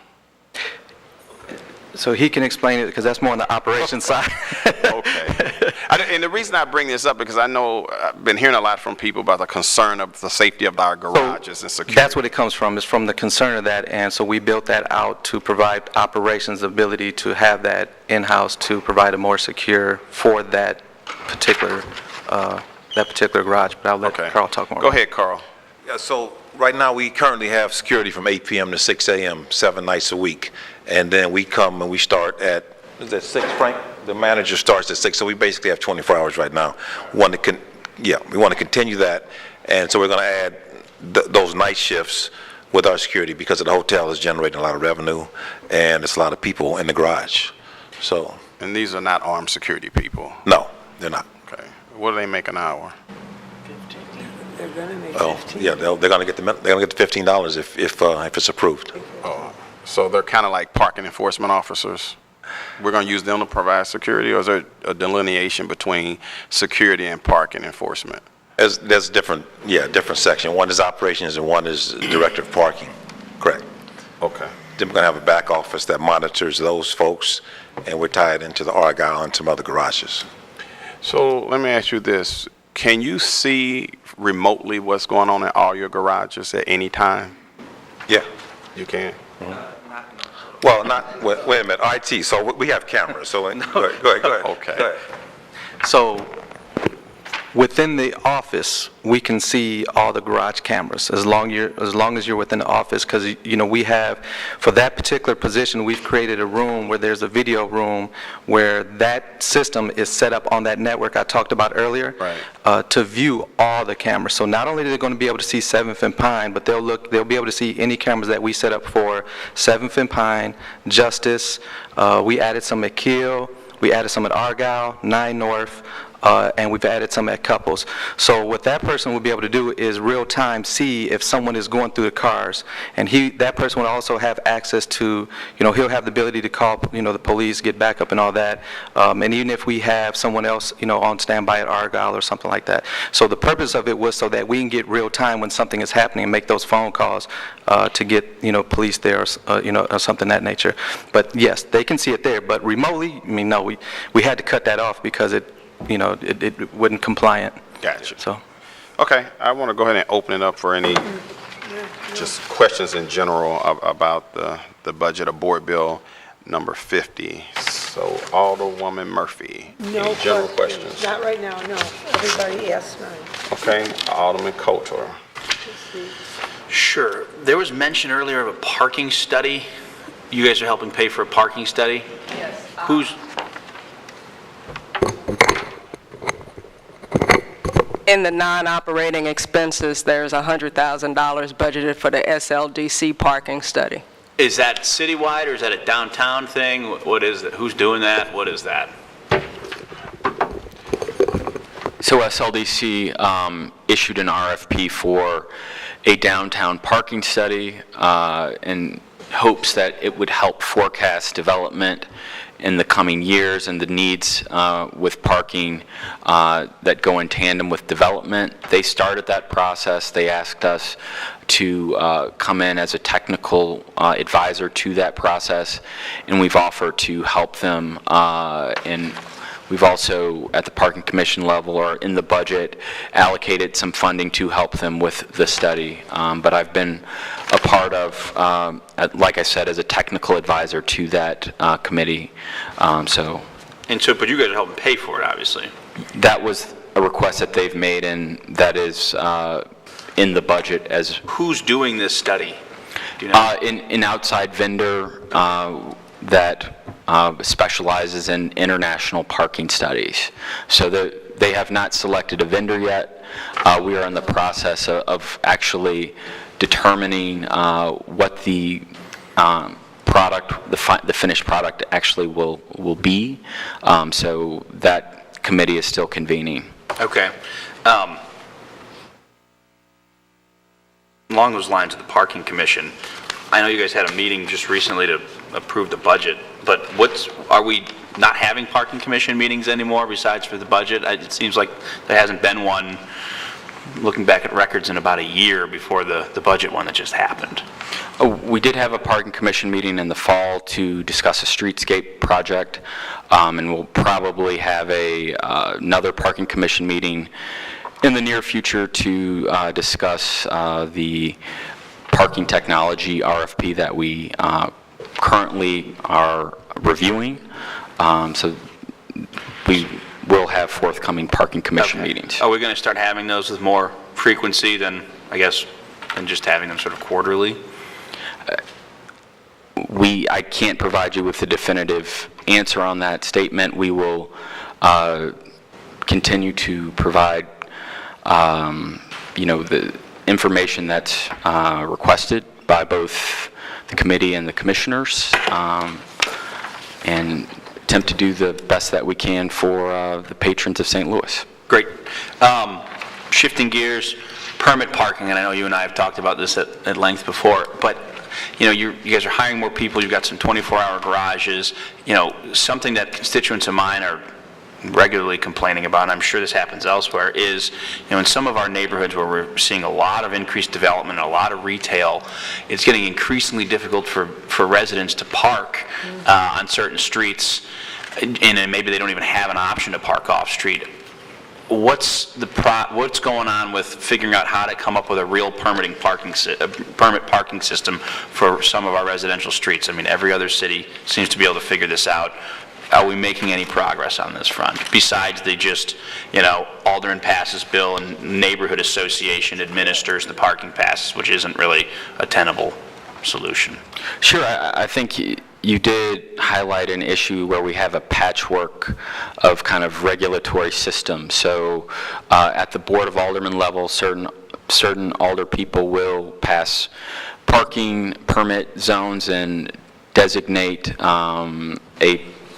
So he can explain it because that's more on the operations side. Okay. And the reason I bring this up because I know I've been hearing a lot from people about the concern of the safety of our garages and security. That's what it comes from, is from the concern of that, and so we built that out to provide operations ability to have that in-house to provide a more secure for that particular garage. But I'll let Carl talk more. Go ahead, Carl. Yeah, so right now, we currently have security from 8 p.m. to 6 a.m., 7 nights a week. And then we come and we start at, is that 6, Frank? The manager starts at 6, so we basically have 24 hours right now. We want to continue that, and so we're going to add those night shifts with our security because the hotel is generating a lot of revenue, and it's a lot of people in the garage. So. And these are not armed security people? No, they're not. Okay. What do they make an hour? They're going to make Oh, 15. yeah, they're going to get the $15 if it's approved. Oh, so they're kind of like parking enforcement officers? We're going to use them to provide security, or is there a delineation between security and parking enforcement? There's different section. One is operations and one is director of parking. Correct. Okay. Then we're going to have a back office that monitors those folks, and we're tied into the Argyle and some other garages. So let me ask you this. Can you see remotely what's going on in all your garages at any time? Yeah. You can? Well, not, wait a minute, IT, so we have cameras, so, go ahead. Okay. Go ahead. So within the office, we can see all the garage cameras as long as you're within the office, because, you know, we have, for that particular position, we've created a room where there's a video room where that system is set up on that network I talked about earlier. Right. To view all the cameras. So not only are they going to be able to see 7th and Pine, but they'll be able to see any cameras that we set up for 7th and Pine, Justice. We added some at Kiel. We added some at Argyle, 9 North, and we've added some at Couples. So what that person will be able to do is real-time see if someone is going through the cars. And that person will also have access to, you know, he'll have the ability to call, you know, the police, get backup and all that. And even if we have someone else, you know, on standby at Argyle or something like that. So the purpose of it was so that we can get real-time when something is happening and make those phone calls to get, you know, police there, or, you know, or something of that nature. But yes, they can see it there. But remotely, I mean, no, we had to cut that off because it wasn't compliant. Gotcha. So, Okay, I want to go ahead and open it up for any just questions in general about the budget of Board Bill number 50. So Alderwoman Murphy, No any general questions? Not right now, no. Everybody asked mine. Okay, Alderman Cote. Sure. There was mention earlier of a parking study. You guys are helping pay for a parking study? Yes. Who's, In the non-operating expenses, there's $100,000 budgeted for the SLDC parking study. is that citywide or is that a downtown thing? What is it? Who's doing that? What is that? So SLDC issued an RFP for a downtown parking study in hopes that it would help forecast development in the coming years and the needs with parking that go in tandem with development. They started that process. They asked us to come in as a technical advisor to that process, and we've offered to help them in. We've also, at the Parking Commission level or in the budget, allocated some funding to help them with the study. But I've been a part of, like I said, as a technical advisor to that committee. But you guys are helping pay for it, obviously. That was a request that they've made, and that is in the budget as. Who's doing this study? Do you know? An outside vendor that specializes in international parking studies. So they have not selected a vendor yet. We are in the process of actually determining what the product, the finished product actually will be. So that committee is still convening. Okay. Along those lines of the Parking Commission, I know you guys had a meeting just recently to approve the budget, but are we not having Parking Commission meetings anymore besides for the budget? It seems like there hasn't been one, looking back at records, in about a year before the budget one that just happened. We did have a Parking Commission meeting in the fall to discuss a streetscape project, and we'll probably have another Parking Commission meeting in the near future to discuss the parking technology RFP that we currently are reviewing. So we will have forthcoming Parking Commission meetings. Are we going to start having those with more frequency than just having them sort of quarterly? I can't provide you with a definitive answer on that statement. We will continue to provide, the information that's requested by both the committee and the commissioners, and attempt to do the best that we can for the patrons of St. Louis. Great. Shifting gears, permit parking, and I know you and I have talked about this at length before, but you guys are hiring more people, you've got some 24-hour garages, something that constituents of mine are regularly complaining about, and I'm sure this happens elsewhere, is, in some of our neighborhoods where we're seeing a lot of increased development and a lot of retail, it's getting increasingly difficult for residents to park on certain streets, and then maybe they don't even have an option to park off-street. what's going on with figuring out how to come up with a real permit parking system for some of our residential streets? I mean, every other city seems to be able to figure this out. Are we making any progress on this front, besides the just, Alderman passes bill and neighborhood association administers the parking passes, which isn't really a tenable solution? Sure, I think you did highlight an issue where we have a patchwork of kind of regulatory systems. So at the Board of Aldermen level, certain alder people will pass parking permit zones and designate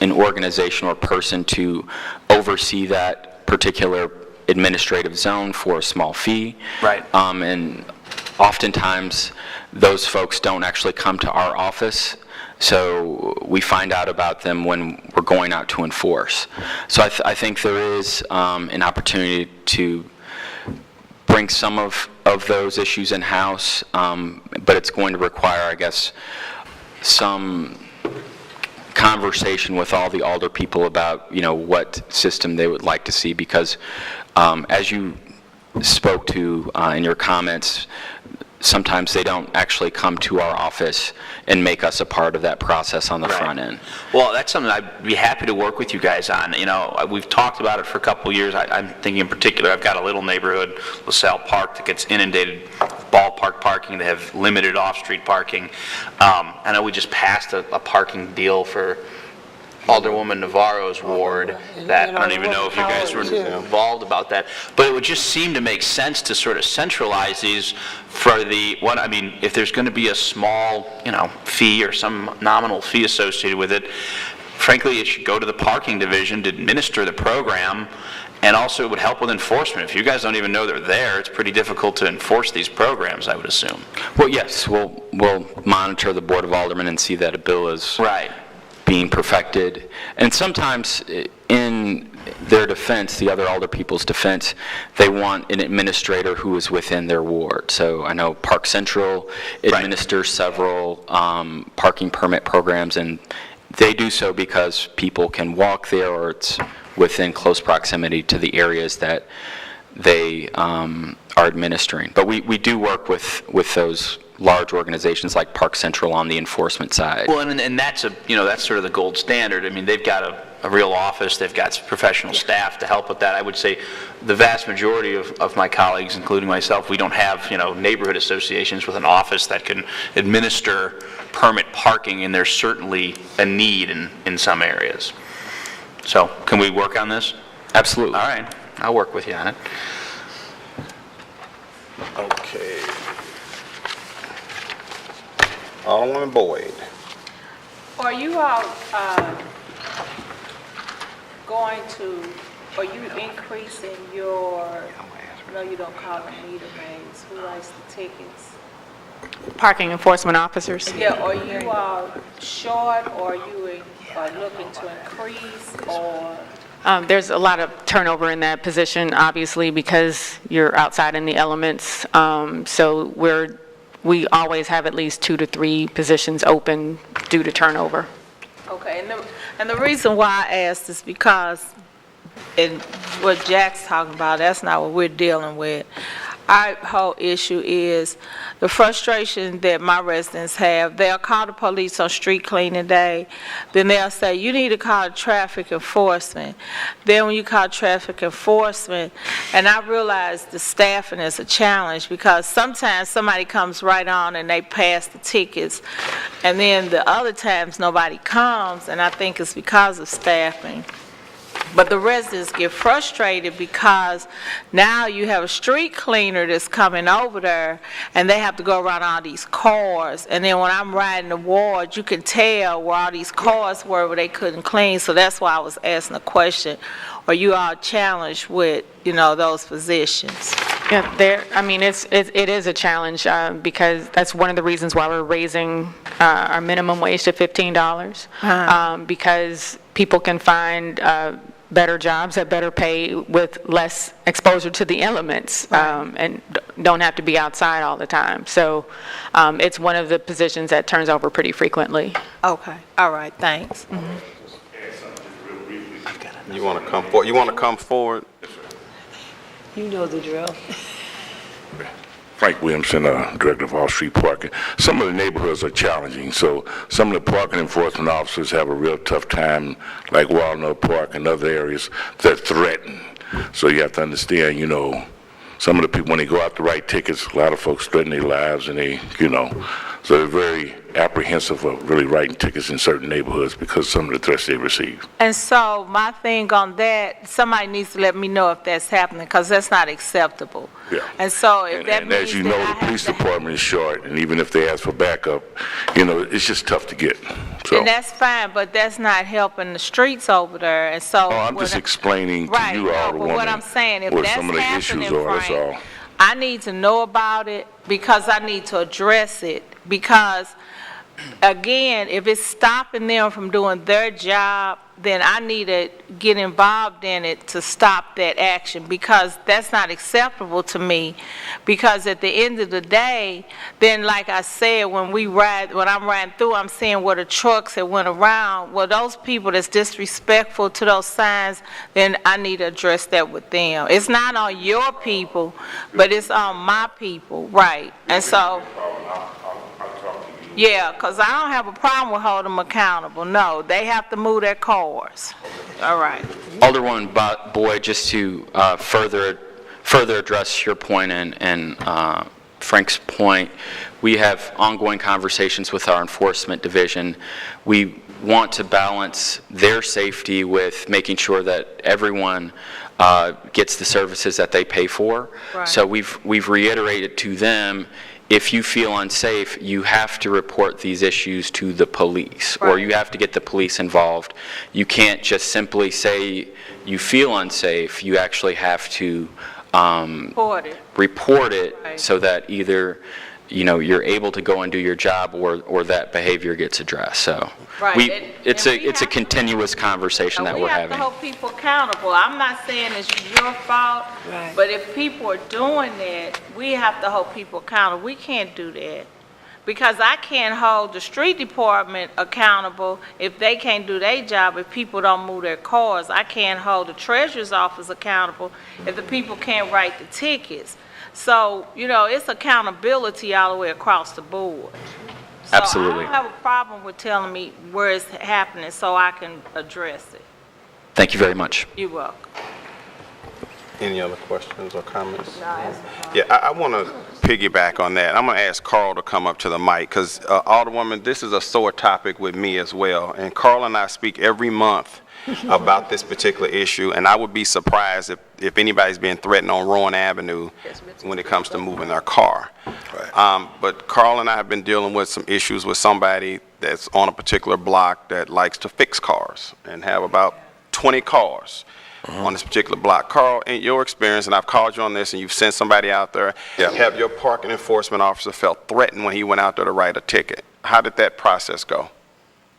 an organization or person to oversee that particular administrative zone for a small fee. Right. And oftentimes, those folks don't actually come to our office, so we find out about them when we're going out to enforce. So I think there is an opportunity to bring some of those issues in-house, but it's going to require, I guess, some conversation with all the alder people about, what system they would like to see, because as you spoke to in your comments, sometimes they don't actually come to our office and make us a part of that process on the front end. Well, that's something I'd be happy to work with you guys on. We've talked about it for a couple of years. I'm thinking in particular, I've got a little neighborhood, LaSalle Park, that gets inundated with ballpark parking. They have limited off-street parking. I know we just passed a parking deal for Alderwoman Navarro's ward that I don't even know if you guys were involved about that, but it would just seem to make sense to sort of centralize these for if there's going to be a small, fee or some nominal fee associated with it, frankly, it should go to the parking division to administer the program, and also it would help with enforcement. If you guys don't even know they're there, it's pretty difficult to enforce these programs, I would assume. Well, yes, we'll monitor the Board of Aldermen and see that a bill is being perfected. And sometimes in their defense, the other alder people's defense, they want an administrator who is within their ward. So I know Park Central administers several parking permit programs, and they do so because people can walk there, or it's within close proximity to the areas that they are administering. But we do work with those large organizations like Park Central on the enforcement side. Well, and that's that's sort of the gold standard. I mean, they've got a real office, they've got professional staff to help with that. I would say the vast majority of my colleagues, including myself, we don't have, neighborhood associations with an office that can administer permit parking, and there's certainly a need in some areas. So, can we work on this? Absolutely. All right, I'll work with you on it. Okay. Alderman Boyd. Are you all are you increasing your, no, you don't call them meter maids, who writes the tickets? Parking enforcement officers. Yeah, are you short, or are you looking to increase, or? There's a lot of turnover in that position, obviously, because you're outside in the elements. So we always have at least 2 to 3 positions open due to turnover. Okay, and the reason why I asked is because what Jack's talking about, that's not what we're dealing with. Our whole issue is the frustration that my residents have. They'll call the police on street cleaning day, then they'll say, you need to call traffic enforcement. Then when you call traffic enforcement, and I realize the staffing is a challenge, because sometimes somebody comes right on and they pass the tickets, and then the other times nobody comes, and I think it's because of staffing. But the residents get frustrated because now you have a street cleaner that's coming over there, and they have to go around all these cars. And then when I'm riding the ward, you can tell where all these cars were where they couldn't clean. So that's why I was asking the question, are you all challenged with, those positions? Yeah, it is a challenge because that's one of the reasons why we're raising our minimum wage to $15, because people can find better jobs at better pay with less exposure to the elements, and don't have to be outside all the time. So it's one of the positions that turns over pretty frequently. Okay, all right, thanks. You want to come forward? You know the drill. Frank Williamson, Director of Off-Street Parking. Some of the neighborhoods are challenging, so some of the parking enforcement officers have a real tough time, like Walnut Park and other areas, they're threatened. So you have to understand, you know, some of the people, when they go out to write tickets, a lot of folks threaten their lives, and they, you know, so they're very apprehensive of really writing tickets in certain neighborhoods because of some of the threats they receive. And so my thing on that, somebody needs to let me know if that's happening, because that's not acceptable. Yeah. And so if that And means as you that know, I the have police to- department is short, and even if they ask for backup, you know, it's just tough to get. So, And that's fine, but that's not helping the streets over there, and so. I'm just explaining to Right, you, no, Alderwoman, but what I'm saying, if what that's some of the issues happening, are, that's all. Frank, I need to know about it because I need to address it. Because, again, if it's stopping them from doing their job, then I need to get involved in it to stop that action, because that's not acceptable to me. Because at the end of the day, then like I said, when I'm riding through, I'm seeing where the trucks that went around, well, those people that's disrespectful to those signs, then I need to address that with them. It's not on your people, but it's on my people, right? And so, yeah, because I don't have a problem with holding them accountable. No, they have to move their cars. All right. Alderwoman Boyd, just to further address your point and Frank's point, we have ongoing conversations with our enforcement division. We want to balance their safety with making sure that everyone gets the services that they pay for. Right. So we've reiterated to them, if you feel unsafe, you have to report these issues to the police, or Right. you have to get the police involved. You can't just simply say you feel unsafe. You actually have to report it Right. so that either, you know, you're able to go and do your job, or that behavior gets addressed. So Right. it's And we a have to- continuous conversation that we're We have having. to hold people accountable. I'm not saying it's your fault, Right. but if people are doing that, we have to hold people accountable. We can't do that. Because I can't hold the street department accountable if they can't do their job, if people don't move their cars. I can't hold the treasurer's office accountable if the people can't write the tickets. So, you know, it's accountability all the way across the board. So Absolutely. I don't have a problem with telling me where it's happening so I can address it. Thank you very much. You're welcome. Any other questions or comments? Yeah, I want to piggyback on that. I'm going to ask Carl to come up to the mic, because Alderwoman, this is a sore topic with me as well. And Carl and I speak every month about this particular issue, and I would be surprised if anybody's being threatened on Rowan Avenue when it comes to moving their car. Right. But Carl and I have been dealing with some issues with somebody that's on a particular block that likes to fix cars and have about 20 cars on this particular block. Carl, in your experience, and I've called you on this, and you've sent somebody out there, Yeah. have your parking enforcement officer felt threatened when he went out there to write a ticket? How did that process go?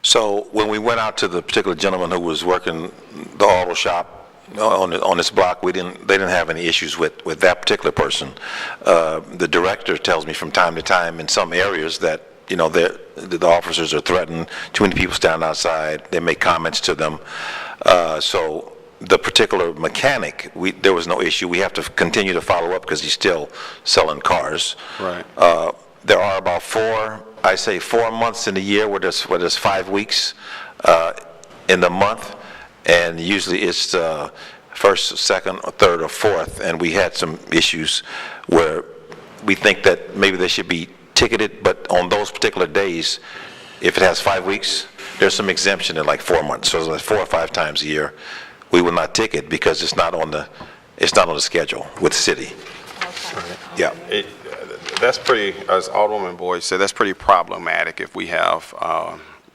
So when we went out to the particular gentleman who was working the auto shop on this block, they didn't have any issues with that particular person. The director tells me from time to time in some areas that, you know, the officers are threatened. Too many people stand outside. They make comments to them. So the particular mechanic, there was no issue. We have to continue to follow up because he's still selling cars. Right. There are about 4 months in the year where there's 5 weeks in the month, and usually it's first, second, or third, or fourth, and we had some issues where we think that maybe they should be ticketed, but on those particular days, if it has 5 weeks, there's some exemption in like 4 months, so it's like 4 or 5 times a year. We will not ticket because it's not on the schedule with the city. Yeah. That's pretty, as Alderwoman Boyd said, that's pretty problematic if we have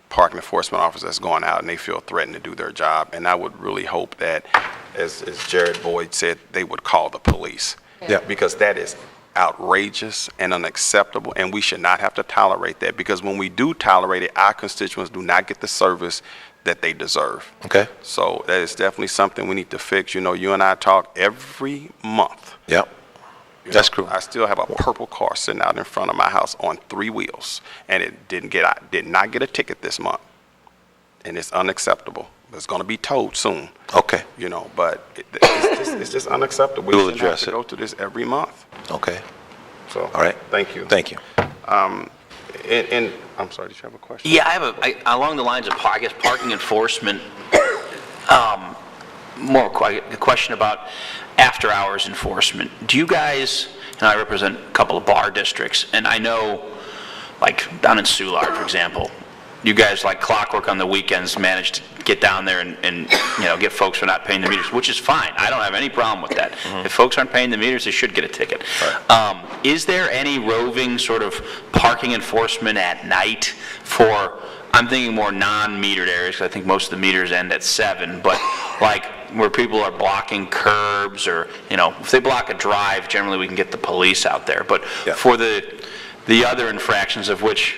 parking enforcement officers that's going out and they feel threatened to do their job. And I would really hope that, as Jared Boyd said, they would call the police. Yeah. Because that is outrageous and unacceptable, and we should not have to tolerate that, because when we do tolerate it, our constituents do not get the service that they deserve. Okay. So that is definitely something we need to fix. You know, you and I talk every month. Yeah. That's cool. I still have a purple car sitting out in front of my house on 3 wheels, and it did not get a ticket this month, and it's unacceptable. it's going to be towed soon, Okay, you know, but it's just unacceptable. We We'll shouldn't have address to it. go through this every month. okay, So, all right. thank you. Thank you. And I'm sorry, did you have a question? Yeah, I have along the lines of, I guess, parking enforcement, a question about after-hours enforcement. Do you guys, and I represent a couple of bar districts, and I know, like, down in Soulard, for example, you guys, like clockwork on the weekends, manage to get down there and you know, get folks for not paying the meters, which is fine. I don't have any problem with that. If folks aren't paying the meters, they should get a ticket. Is there any roving sort of parking enforcement at night for, I'm thinking more non-metered areas, because I think most of the meters end at 7, but like where people are blocking curbs or, you know, if they block a drive, generally we can get the police out there. But for the other infractions of which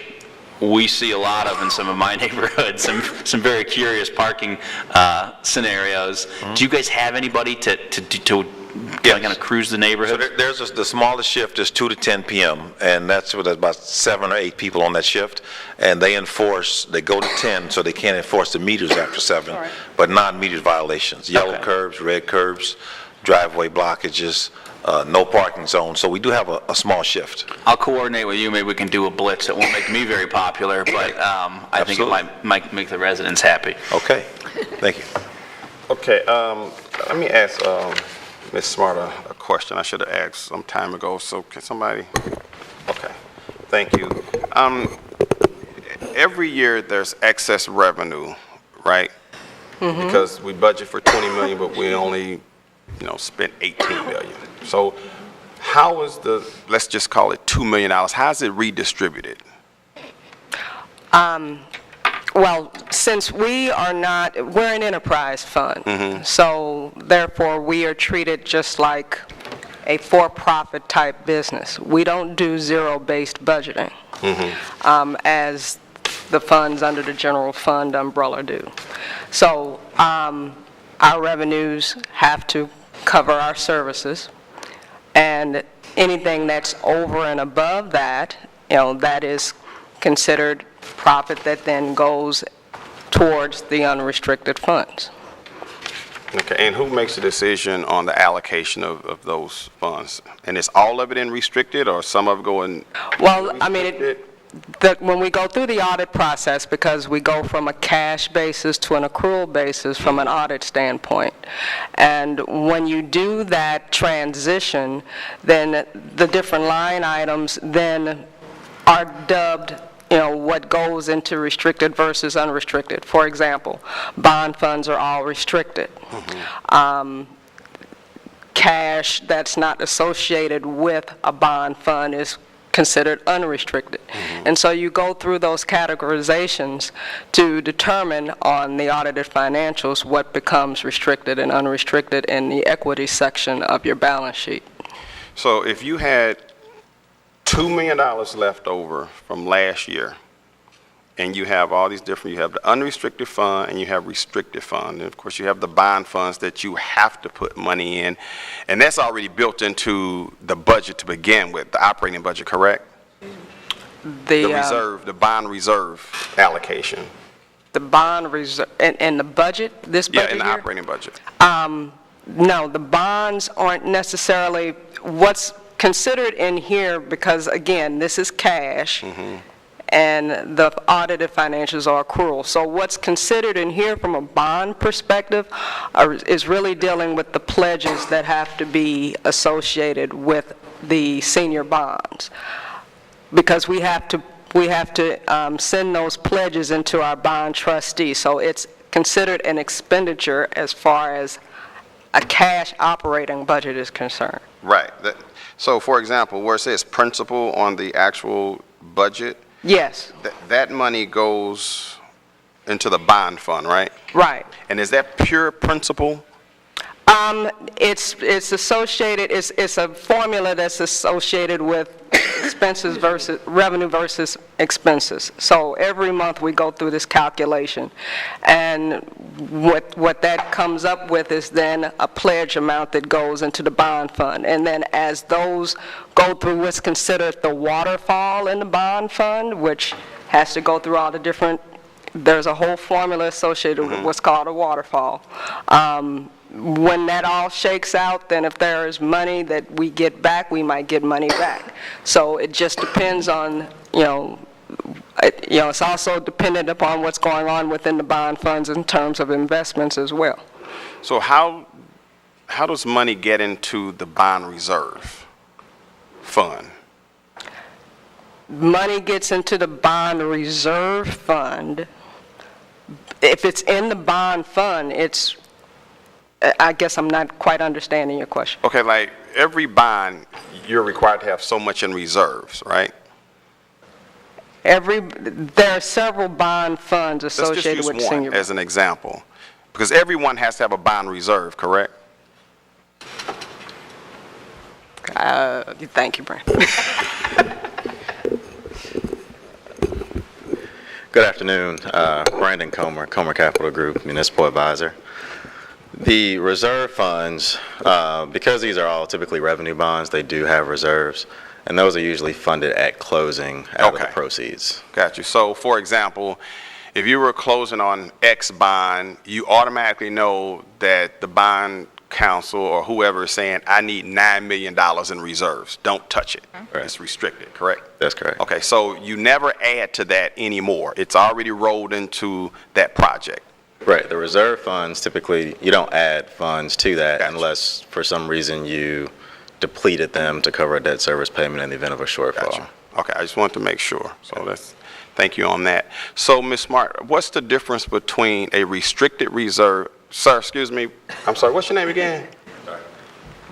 we see a lot of in some of my neighborhoods, some very curious parking scenarios. Do you guys have anybody to kind of cruise the neighborhood? So there's the smallest shift is 2 to 10 p.m., and that's where there's about 7 or 8 people on that shift, and they go to 10, so they can't enforce the meters after 7, but non-metered violations, yellow curbs, red curbs, driveway blockages, no parking zone, so we do have a small shift. I'll coordinate with you, maybe we can do a blitz. It won't make me very popular, but I think it might make the residents happy. Okay, thank you. Okay, let me ask Ms. Smart a question I should have asked some time ago, so can somebody? Okay, thank you. Every year there's excess revenue, right? Because we budget for 20 million, but we only, you know, spent 18 million. So how is let's just call it $2 million, how is it redistributed? Well, since we're an enterprise fund, so therefore we are treated just like a for-profit type business. We don't do zero-based budgeting as the funds under the general fund umbrella do. So our revenues have to cover our services, and anything that's over and above that, you know, that is considered profit that then goes towards the unrestricted funds. Okay, and who makes the decision on the allocation of those funds? And is all of it in restricted, or some of it go in? Well, I mean, when we go through the audit process, because we go from a cash basis to an accrual basis from an audit standpoint, and when you do that transition, then the different line items then are dubbed, you know, what goes into restricted versus unrestricted. For example, bond funds are all restricted. Cash that's not associated with a bond fund is considered unrestricted. And so you go through those categorizations to determine on the audited financials what becomes restricted and unrestricted in the equity section of your balance sheet. So if you had $2 million left over from last year, and you have all these different, you have the unrestricted fund and you have restricted fund, and of course you have the bond funds that you have to put money in, and that's already built into the budget to begin with, the operating budget, correct? The reserve, the bond reserve allocation. The bond reserve, and the budget, this budget Yeah, in the year? operating budget. No, the bonds aren't necessarily what's considered in here, because again, this is cash, and the audited financials are accrual. So what's considered in here from a bond perspective is really dealing with the pledges that have to be associated with the senior bonds, because we have to send those pledges into our bond trustee. So it's considered an expenditure as far as a cash operating budget is concerned. Right. So for example, where it says principal on the actual budget, Yes. that money goes into the bond fund, right? Right. And is that pure principal? It's associated, it's a formula that's associated with expenses versus, revenue versus expenses. So every month we go through this calculation, and what that comes up with is then a pledge amount that goes into the bond fund. And then as those go through what's considered the waterfall in the bond fund, which has to go through all the different there's a whole formula associated with what's called a waterfall. When that all shakes out, then if there is money that we get back, we might get money back. So it just depends on, it's also dependent upon what's going on within the bond funds in terms of investments as well. So how does money get into the bond reserve fund? Money gets into the bond reserve fund. If it's in the bond fund, I guess I'm not quite understanding your question. Okay, like every bond, you're required to have so much in reserves, right? There are several bond funds associated with Let's just use senior. one as an example, because everyone has to have a bond reserve, correct? Thank you, Brandon. Good afternoon, Brandon Comer, Comer Capital Group, Municipal Advisor. The reserve funds, because these are all typically revenue bonds, they do have reserves, and those are usually funded at closing out of the proceeds. Got you. So, for example, if you were closing on X bond, you automatically know that the bond counsel or whoever is saying, I need $9 million in reserves. Don't touch it. Right. It's restricted, correct? That's correct. Okay, so you never add to that anymore. It's already rolled into that project. Right. The reserve funds, typically, you don't add funds to that Gotcha. unless for some reason you depleted them to cover a debt service payment in the event of a shortfall. Gotcha. Okay, I just wanted to make sure. So thank you on that. So, Ms. Smart, what's the difference between a restricted reserve? Sir, excuse me. I'm sorry, what's your name again?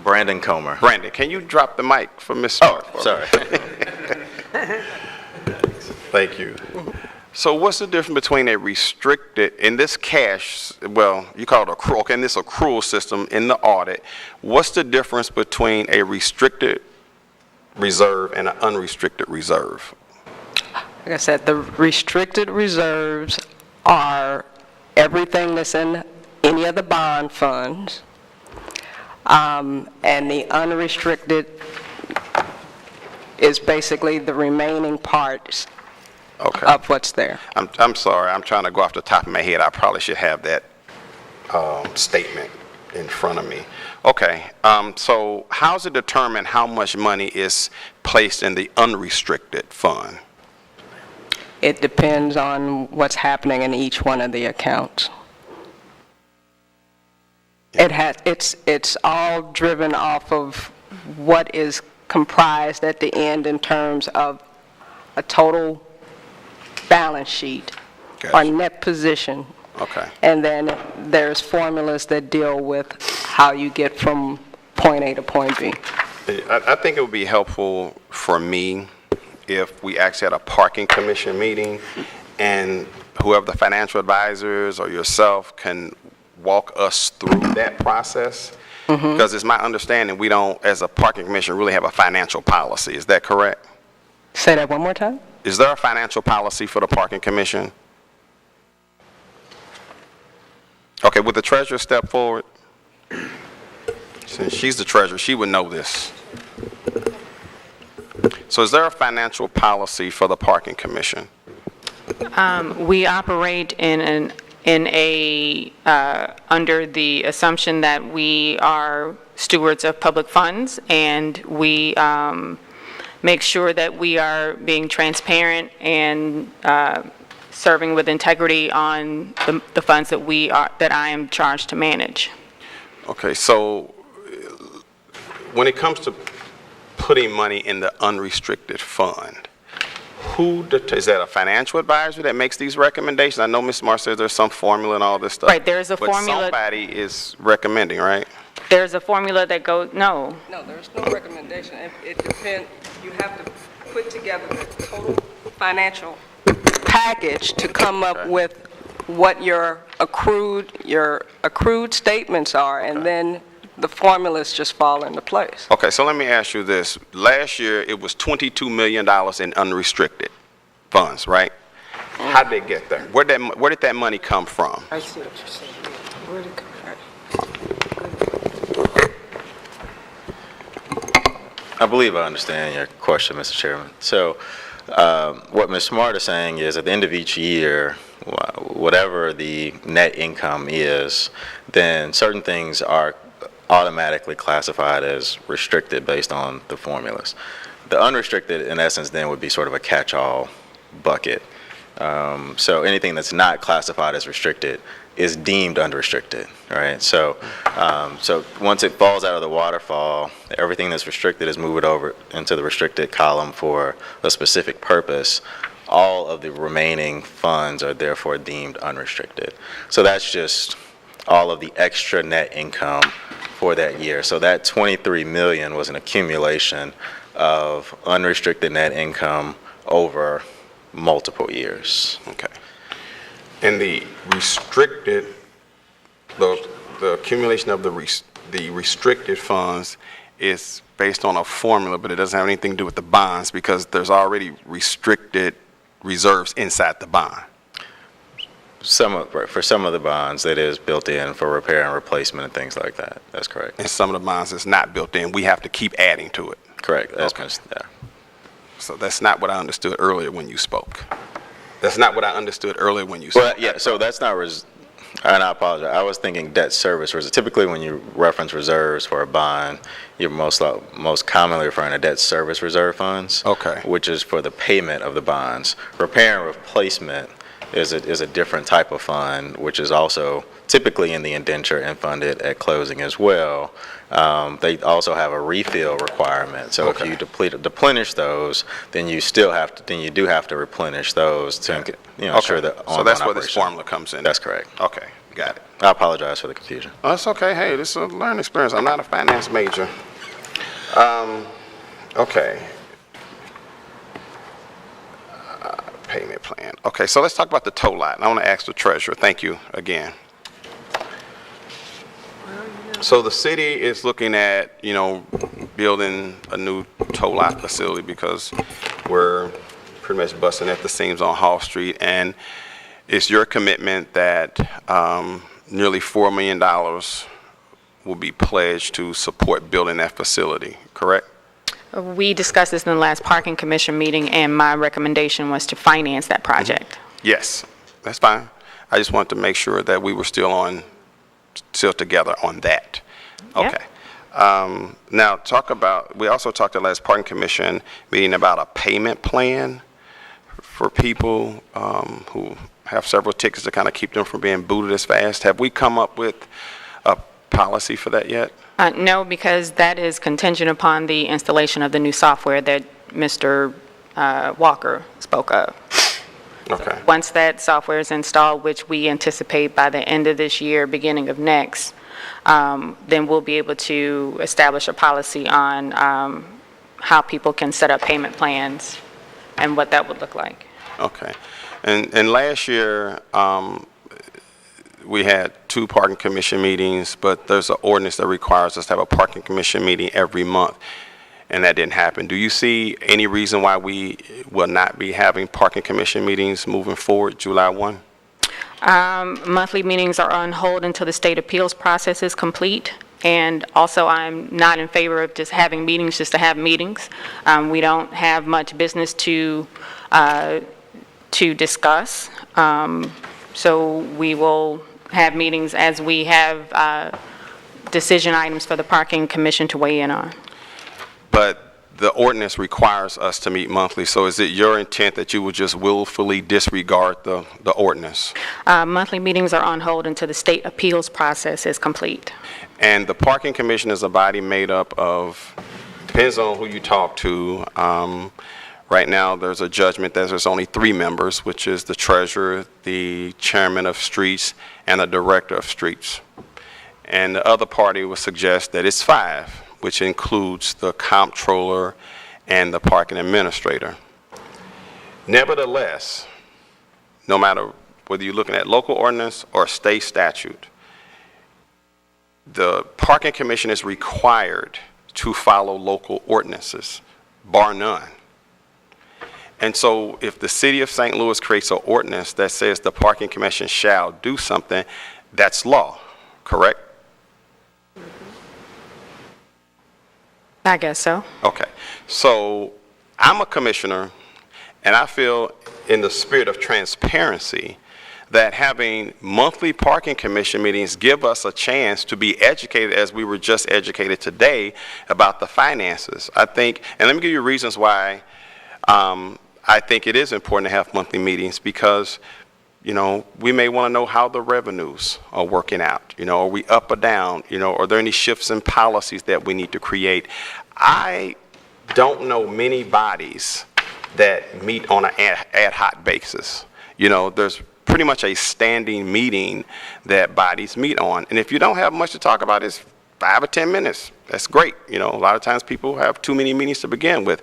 Brandon Comer. Brandon, can you drop the mic for Ms. Smart? Oh, sorry. Thank you. So what's the difference between a restricted, in this cash, well, you call it accrual, okay, in this accrual system in the audit, what's the difference between a restricted reserve and an unrestricted reserve? Like I said, the restricted reserves are everything that's in any of the bond funds, and the unrestricted is basically the remaining parts of what's there. I'm sorry, I'm trying to go off the top of my head. I probably should have that statement in front of me. Okay, so how's it determined how much money is placed in the unrestricted fund? It depends on what's happening in each one of the accounts. It's all driven off of what is comprised at the end in terms of a total balance sheet or net position. Okay. And then there's formulas that deal with how you get from point A to point B. I think it would be helpful for me if we actually had a parking commission meeting and whoever the financial advisors or yourself can walk us through that process. Because it's my understanding we don't, as a parking commission, really have a financial policy. Is that correct? Say that one more time. Is there a financial policy for the parking commission? Okay, would the treasurer step forward? Since she's the treasurer, she would know this. So is there a financial policy for the parking commission? We operate under the assumption that we are stewards of public funds, and we make sure that we are being transparent and serving with integrity on the funds that I am charged to manage. Okay, so when it comes to putting money in the unrestricted fund, is that a financial advisor that makes these recommendations? I know Ms. Smart says there's some formula and all this stuff. Right, there's a formula. But somebody is recommending, right? There's a formula that goes, no. No, there's no recommendation. It depends, you have to put together the total financial package to come up with what your accrued statements are, and then the formulas just fall into place. Okay, so let me ask you this. Last year, it was $22 million in unrestricted funds, right? How did they get there? Where did that money come from? I see what you're saying. Where did it come from? I believe I understand your question, Mr. Chairman. So What Ms. Smart is saying is at the end of each year, whatever the net income is, then certain things are automatically classified as restricted based on the formulas. The unrestricted, in essence, then would be sort of a catch-all bucket. So anything that's not classified as restricted is deemed unrestricted, right? So, so once it falls out of the waterfall, everything that's restricted is moved over into the restricted column for a specific purpose. All of the remaining funds are therefore deemed unrestricted. So that's just all of the extra net income for that year. So that 23 million was an accumulation of unrestricted net income over multiple years. Okay. And the restricted, the accumulation of the restricted funds is based on a formula, but it doesn't have anything to do with the bonds because there's already restricted reserves inside the bond. For some of the bonds, that is built in for repair and replacement and things like that. That's correct. And some of the bonds is not built in. We have to keep adding to it. Correct. That's Okay. yeah. So that's not what I understood earlier when you spoke. That's not what I understood earlier when you spoke. Well, yeah, so that's not, and I apologize. I was thinking debt service reserves. Typically, when you reference reserves for a bond, you're most commonly referring to debt service reserve funds. Okay. Which is for the payment of the bonds. Repair and replacement is a different type of fund, which is also typically in the indenture and funded at closing as well. They also have a refill requirement. So Okay. if you deplenish those, then you do have to replenish those to ensure that So that's where this operation. formula comes in. That's correct. Okay, got it. I apologize for the confusion. Oh, that's okay. Hey, this is a learning experience. I'm not a finance major. Okay. Payment plan. Okay, so let's talk about the tow lot. I want to ask the treasurer. Thank you again. So the city is looking at, building a new tow lot facility because we're pretty much busting at the seams on Hall Street. And it's your commitment that nearly $4 million will be pledged to support building that facility, correct? We discussed this in the last Parking Commission meeting, and my recommendation was to finance that project. Yes, that's fine. I just wanted to make sure that we were still together on that. Yeah. Okay. Now, we also talked at the last Parking Commission meeting about a payment plan for people who have several tickets to kind of keep them from being booted as fast. Have we come up with a policy for that yet? No, because that is contingent upon the installation of the new software that Mr. Walker spoke of. Okay. Once that software is installed, which we anticipate by the end of this year, beginning of next, then we'll be able to establish a policy on how people can set up payment plans and what that would look like. Okay. And last year, we had 2 parking commission meetings, but there's an ordinance that requires us to have a parking commission meeting every month, and that didn't happen. Do you see any reason why we will not be having parking commission meetings moving forward July 1? Monthly meetings are on hold until the state appeals process is complete. And also, I'm not in favor of just having meetings just to have meetings. We don't have much business to discuss. So we will have meetings as we have decision items for the Parking Commission to weigh in on. But the ordinance requires us to meet monthly, so is it your intent that you would just willfully disregard the ordinance? Monthly meetings are on hold until the state appeals process is complete. And the Parking Commission is a body made up of, depends on who you talk to. Right now, there's a judgment that there's only 3 members, which is the treasurer, the chairman of streets, and the director of streets. And the other party would suggest that it's 5, which includes the comptroller and the parking administrator. Nevertheless, no matter whether you're looking at local ordinance or state statute, the Parking Commission is required to follow local ordinances, bar none. And so if the city of St. Louis creates an ordinance that says the Parking Commission shall do something, that's law, correct? I guess so. Okay. So I'm a commissioner, And I feel, in the spirit of transparency, that having monthly parking commission meetings give us a chance to be educated, as we were just educated today, about the finances. I think, and let me give you reasons why I think it is important to have monthly meetings, because, you know, we may want to know how the revenues are working out. You know, are we up or down? You know, are there any shifts in policies that we need to create? I don't know many bodies that meet on an ad hoc basis. You know, there's pretty much a standing meeting that bodies meet on. And if you don't have much to talk about, it's 5 or 10 minutes. That's great. You know, a lot of times people have too many meetings to begin with.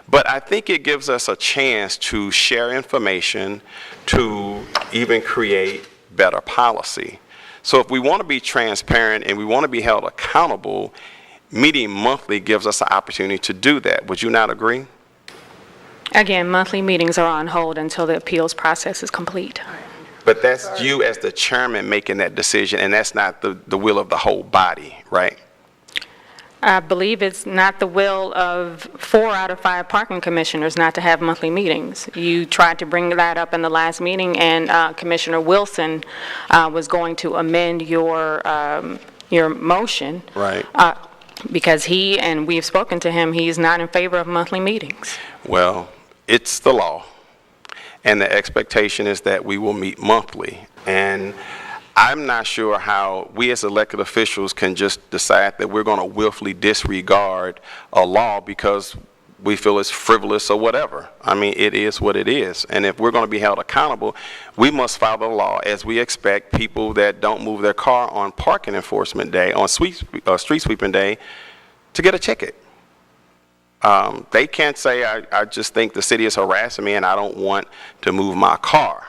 But I think it gives us a chance to share information, to even create better policy. So if we want to be transparent and we want to be held accountable, meeting monthly gives us an opportunity to do that. Would you not agree? Again, monthly meetings are on hold until the appeals process is complete. But that's you as the chairman making that decision, and that's not the will of the whole body, right? I believe it's not the will of 4 out of 5 parking commissioners not to have monthly meetings. You tried to bring that up in the last meeting, and Commissioner Wilson was going to amend your motion. Right. Because he, and we've spoken to him, he's not in favor of monthly meetings. Well, it's the law. And the expectation is that we will meet monthly. And I'm not sure how we as elected officials can just decide that we're going to willfully disregard a law because we feel it's frivolous or whatever. I mean, it is what it is. And if we're going to be held accountable, we must follow the law, as we expect people that don't move their car on parking enforcement day, on street sweeping day, to get a ticket. They can't say, I just think the city is harassing me and I don't want to move my car.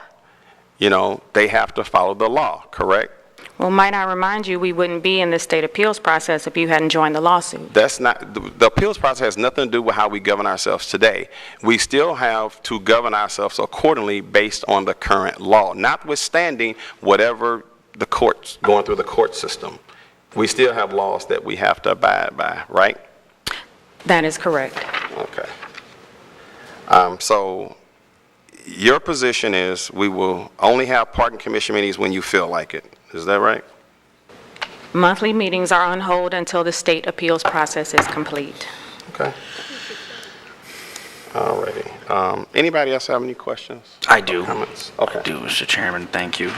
You know, they have to follow the law, correct? Well, might I remind you, we wouldn't be in the state appeals process if you hadn't joined the lawsuit. That's not, the appeals process has nothing to do with how we govern ourselves today. We still have to govern ourselves accordingly based on the current law, notwithstanding whatever the courts, going through the court system. We still have laws that we have to abide by, right? That is correct. Okay. So your position is we will only have parking commission meetings when you feel like it. Is that right? Monthly meetings are on hold until the state appeals process is complete. Okay. All righty. Anybody else have any questions? I do. Comments? Okay. I do, Mr. Chairman, thank you.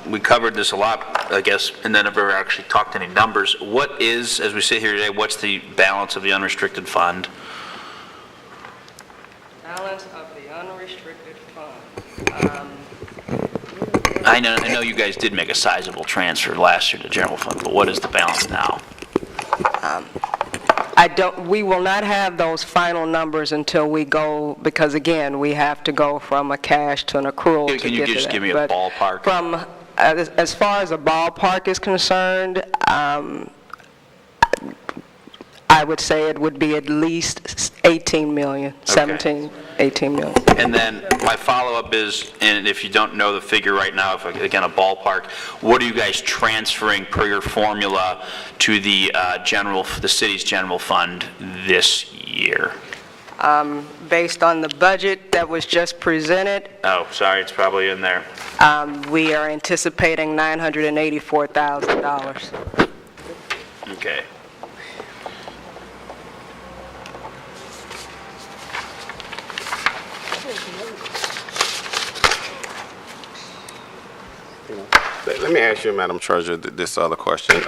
We covered this a lot, I guess, and then never actually talked any numbers. What is, as we sit here today, what's the balance of the unrestricted fund? Balance of the unrestricted fund. I know you guys did make a sizable transfer last year to general fund, but what is the balance now? We will not have those final numbers until we go, because again, we have to go from a cash to an accrual to get to that. Can you just give me a ballpark? From, as far as a ballpark is concerned, I would say it would be at least 18 million, 17, 18 million. And then my follow-up is, and if you don't know the figure right now, if again a ballpark, what are you guys transferring per your formula to the the city's general fund this year? Based on the budget that was just presented, Oh, sorry, it's probably in there. we are anticipating $984,000. Okay. Let me ask you, Madam Treasurer, this other question.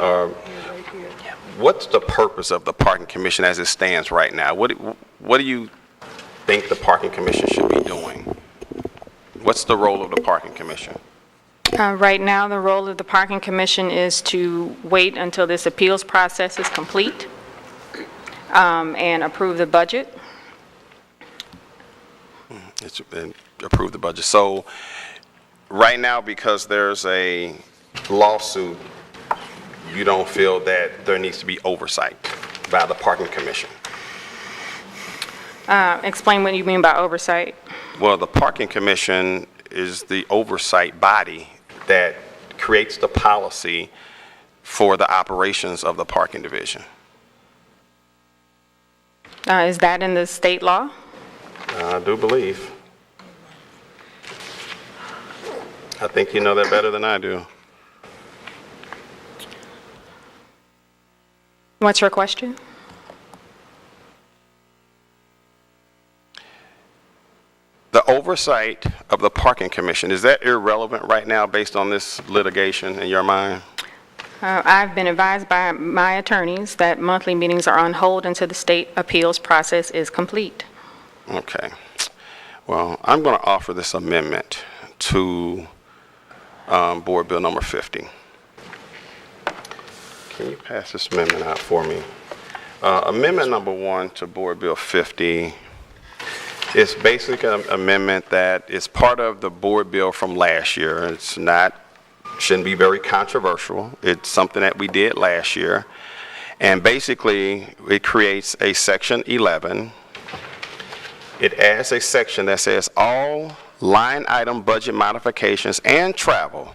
What's the purpose of the Parking Commission as it stands right now? What do you think the Parking Commission should be doing? What's the role of the Parking Commission? Right now, the role of the Parking Commission is to wait until this appeals process is complete and approve the budget. And approve the budget. So right now, because there's a lawsuit, you don't feel that there needs to be oversight by the Parking Commission? Explain what you mean by oversight. Well, the Parking Commission is the oversight body that creates the policy for the operations of the parking division. Is that in the state law? I do believe. I think you know that better than I do. What's your question? The oversight of the parking commission, is that irrelevant right now based on this litigation in your mind? I've been advised by my attorneys that monthly meetings are on hold until the state appeals process is complete. Okay. Well, I'm going to offer this amendment to Board Bill number 50. Can you pass this amendment out for me? Amendment number 1 to Board Bill 50 is basically an amendment that is part of the board bill from last year. It's not, shouldn't be very controversial. It's something that we did last year. And basically, it creates a section 11. It adds a section that says all line item budget modifications and travel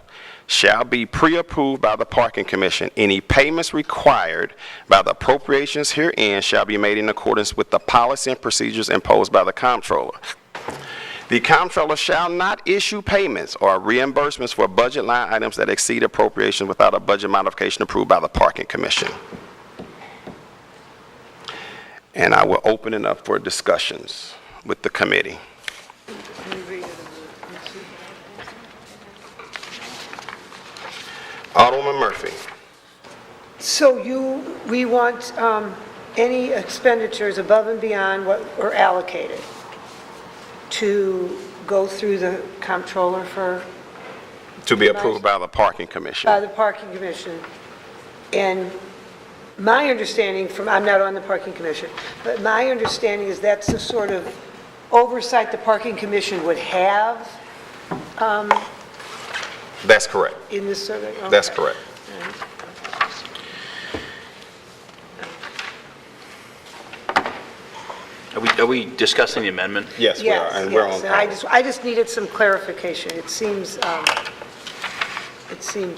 shall be pre-approved by the Parking Commission. Any payments required by the appropriations herein shall be made in accordance with the policy and procedures imposed by the Comptroller. The Comptroller shall not issue payments or reimbursements for budget line items that exceed appropriations without a budget modification approved by the Parking Commission. And I will open it up for discussions with the committee. Alderwoman Murphy. So we want any expenditures above and beyond what were allocated to go through the comptroller for? To be approved by the Parking Commission. By the Parking Commission. And my understanding from, I'm not on the Parking Commission, but my understanding is that's the sort of oversight the Parking Commission would have That's correct. in this survey? Okay. That's correct. Are we discussing the amendment? Yes, we are, and we're on. And I just needed some clarification. It seems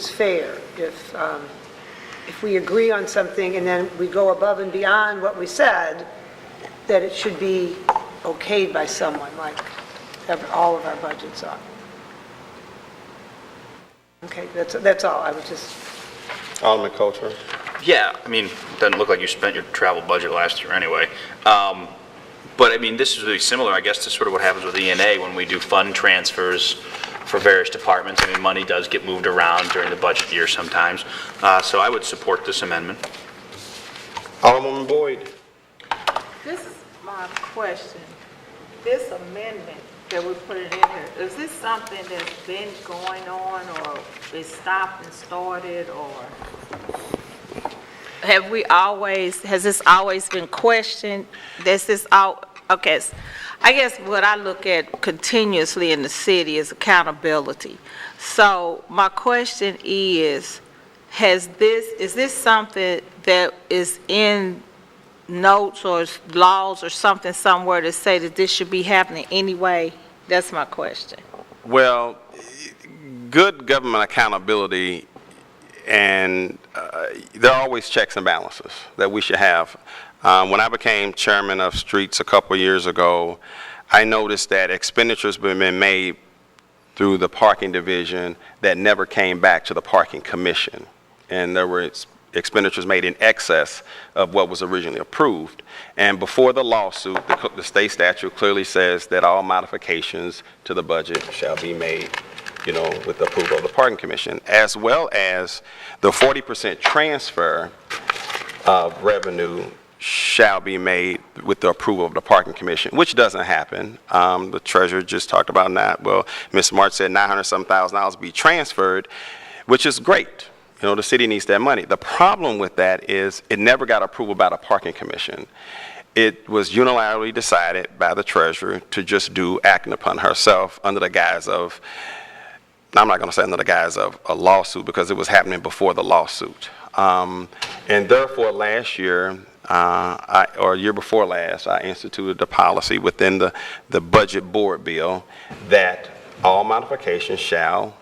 fair if we agree on something and then we go above and beyond what we said, that it should be okayed by someone, like all of our budgets are. Okay, that's all. I was just. Alderman Cote. Yeah, I mean, doesn't look like you spent your travel budget last year anyway. But I mean, this is really similar, I guess, to sort of what happens with E&A when we do fund transfers for various departments. I mean, money does get moved around during the budget year sometimes. So I would support this amendment. Alderwoman Boyd. This is my question. This amendment that we put it in here, is this something that's been going on or is stopped and started, or has this always been questioned? Okay, I guess what I look at continuously in the city is accountability. So my question is this something that is in notes or laws or something somewhere to say that this should be happening anyway? That's my question. Well, good government accountability, and there are always checks and balances that we should have. When I became chairman of streets a couple of years ago, I noticed that expenditures have been made through the parking division that never came back to the Parking Commission. And there were expenditures made in excess of what was originally approved. And before the lawsuit, the state statute clearly says that all modifications to the budget shall be made, with the approval of the Parking Commission, as well as the 40% transfer of revenue shall be made with the approval of the Parking Commission, which doesn't happen. The treasurer just talked about that. Well, Ms. March said $900,000 be transferred, which is great. The city needs that money. The problem with that is it never got approval by the Parking Commission. It was unilaterally decided by the treasurer to just do acting upon herself under the guise of, I'm not going to say under the guise of a lawsuit because it was happening before the lawsuit. And therefore last year, or year before last, I instituted the policy within the budget board bill that all modifications shall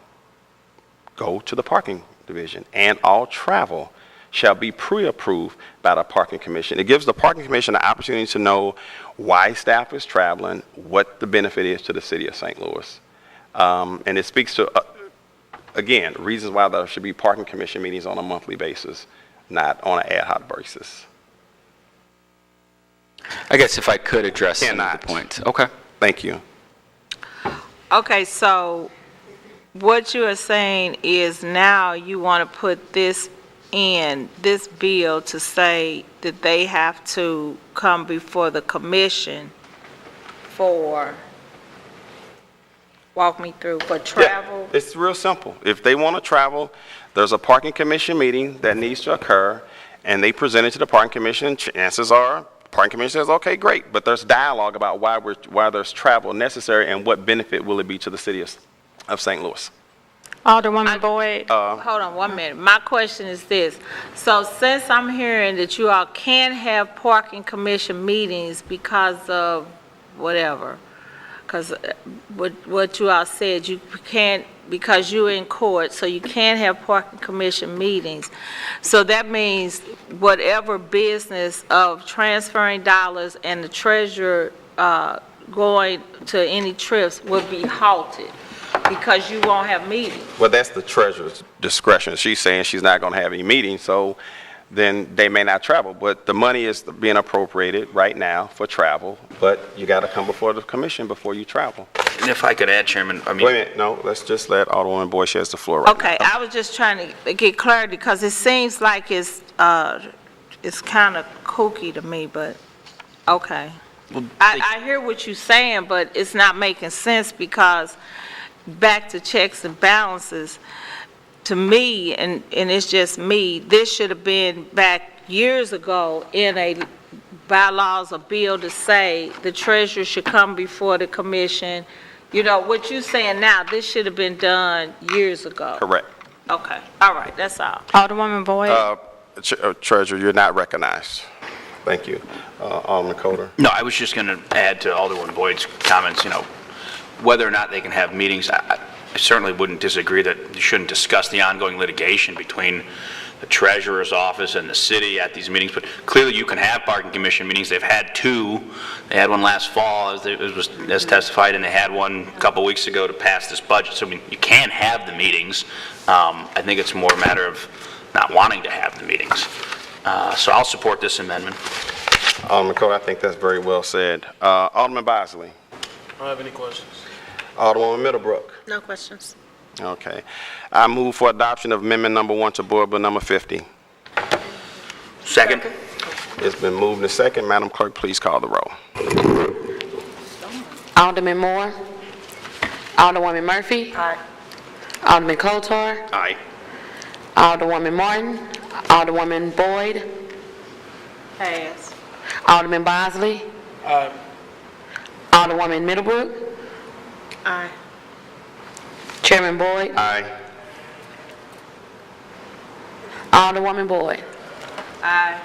go to the parking division, and all travel shall be pre-approved by the Parking Commission. It gives the Parking Commission the opportunity to know why staff is traveling, what the benefit is to the city of St. Louis. And it speaks to again, reasons why there should be parking commission meetings on a monthly basis, not on an ad hoc basis. I guess if I could address some of Cannot. the points. Okay. Thank you. Okay, so what you are saying is now you want to put this in, this bill to say that they have to come before the commission for, walk me through, for travel? Yeah, it's real simple. If they want to travel, there's a parking commission meeting that needs to occur, and they present it to the parking commission. Chances are, parking commission says, okay, great, but there's dialogue about why there's travel necessary and what benefit will it be to the city of St. Louis. Alderwoman Boyd? Hold on 1 minute. My question is this. So since I'm hearing that you all can't have parking commission meetings because of whatever, because what you all said, you can't, because you're in court, so you can't have parking commission meetings. So that means whatever business of transferring dollars and the treasurer going to any trips will be halted because you won't have meetings. Well, that's the treasurer's discretion. She's saying she's not going to have any meetings, so then they may not travel. But the money is being appropriated right now for travel, but you got to come before the commission before you travel. And if I could add, Chairman, I mean... Wait a minute, no, let's just let Alderwoman Boyd has the floor right Okay, now. I was just trying to get clarity because it seems like it's kind of kooky to me, but, okay. I hear what you're saying, but it's not making sense because back to checks and balances, to me, and it's just me, this should have been back years ago in a bylaws or bill to say the treasurer should come before the commission. You know, what you're saying now, this should have been done years ago. Correct. Okay, all right, that's all. Alderwoman Boyd? Treasurer, you're not recognized. Thank you. Alderman Cote. No, I was just going to add to Alderwoman Boyd's comments, you know, whether or not they can have meetings. I certainly wouldn't disagree that you shouldn't discuss the ongoing litigation between the treasurer's office and the city at these meetings, but clearly you can have parking commission meetings. They've had two. They had one last fall, as testified, and they had one a couple weeks ago to pass this budget. So I mean, you can have the meetings. I think it's more a matter of not wanting to have the meetings. So I'll support this amendment. Alderman Cote, I think that's very well said. Alderman Bosley. I don't have any questions. Alderwoman Middlebrook. No questions. Okay. I move for adoption of amendment number 1 to Board Bill number 50. Second. It's been moved and second. Madam Clerk, please call the roll. Alderman Moore. Alderwoman Murphy. Aye. Alderman Kotar. Aye. Alderwoman Martin. Alderwoman Boyd. Pass. Alderman Bosley. Aye. Alderwoman Middlebrook. Aye. Chairman Boyd. Aye. Alderwoman Boyd. Aye.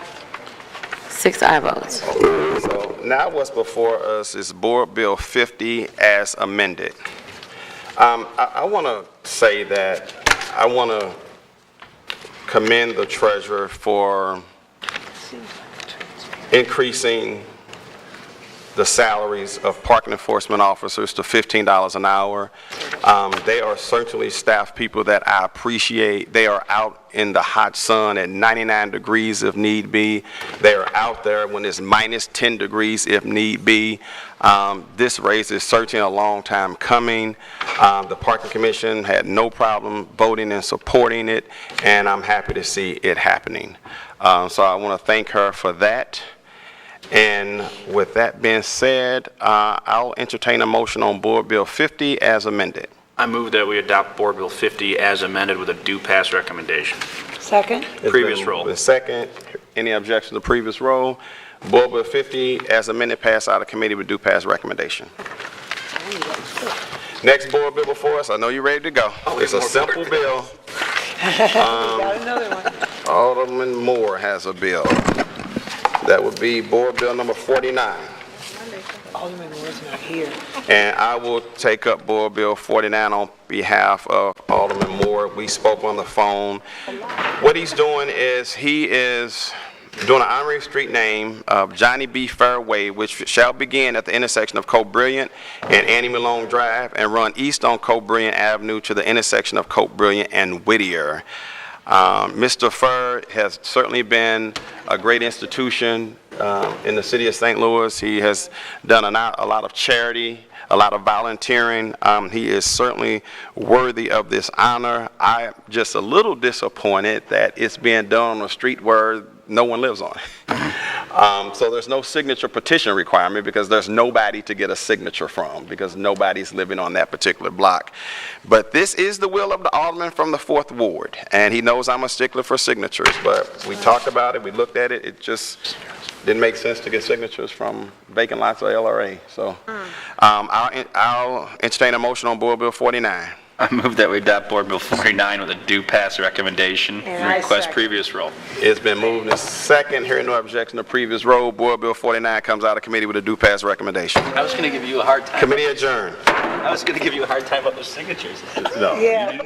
6 aye votes. So now what's before us is Board Bill 50 as amended. I want to say that I want to commend the treasurer for increasing the salaries of parking enforcement officers to $15 an hour. They are certainly staff people that I appreciate. They are out in the hot sun at 99 degrees if need be. They are out there when it's minus 10 degrees if need be. This raise is certainly a long time coming. The Parking Commission had no problem voting and supporting it, and I'm happy to see it happening. So I want to thank her for that. And with that being said, I'll entertain a motion on Board Bill 50 as amended. I move that we adopt Board Bill 50 as amended with a due pass recommendation. Second? Previous roll. The second, any objection to previous roll? Board Bill 50 as amended pass out of committee with due pass recommendation. Next board bill before us, I know you're ready to go. It's a simple bill. Got another one. Alderman Moore has a bill. That would be Board Bill number 49. Alderman Moore's not here. And I will take up Board Bill 49 on behalf of Alderman Moore. We spoke on the phone. What he's doing is he is doing an honorary street name of Johnny B. Furr Way, which shall begin at the intersection of Cote Brilliant and Annie Malone Drive and run east on Cote Brilliant Avenue to the intersection of Cote Brilliant and Whittier. Mr. Furr has certainly been a great institution in the city of St. Louis. He has done a lot of charity, a lot of volunteering. He is certainly worthy of this honor. I'm just a little disappointed that it's being done on a street where no one lives on. So there's no signature petition requirement because there's nobody to get a signature from because nobody's living on that particular block. But this is the will of the alderman from the 4th Ward, and he knows I'm a stickler for signatures, but we talked about it, we looked at it, it just didn't make sense to get signatures from vacant lots of LRA. So I'll entertain a motion on Board Bill 49. I move that we adopt Board Bill 49 with a due pass recommendation And and I request second. previous roll. It's been moved and second. Hearing no objection to previous roll, Board Bill 49 comes out of committee with a due pass recommendation. I was going to give you a hard time. Committee adjourned. I was going to give you a hard time about those signatures. No. Yeah.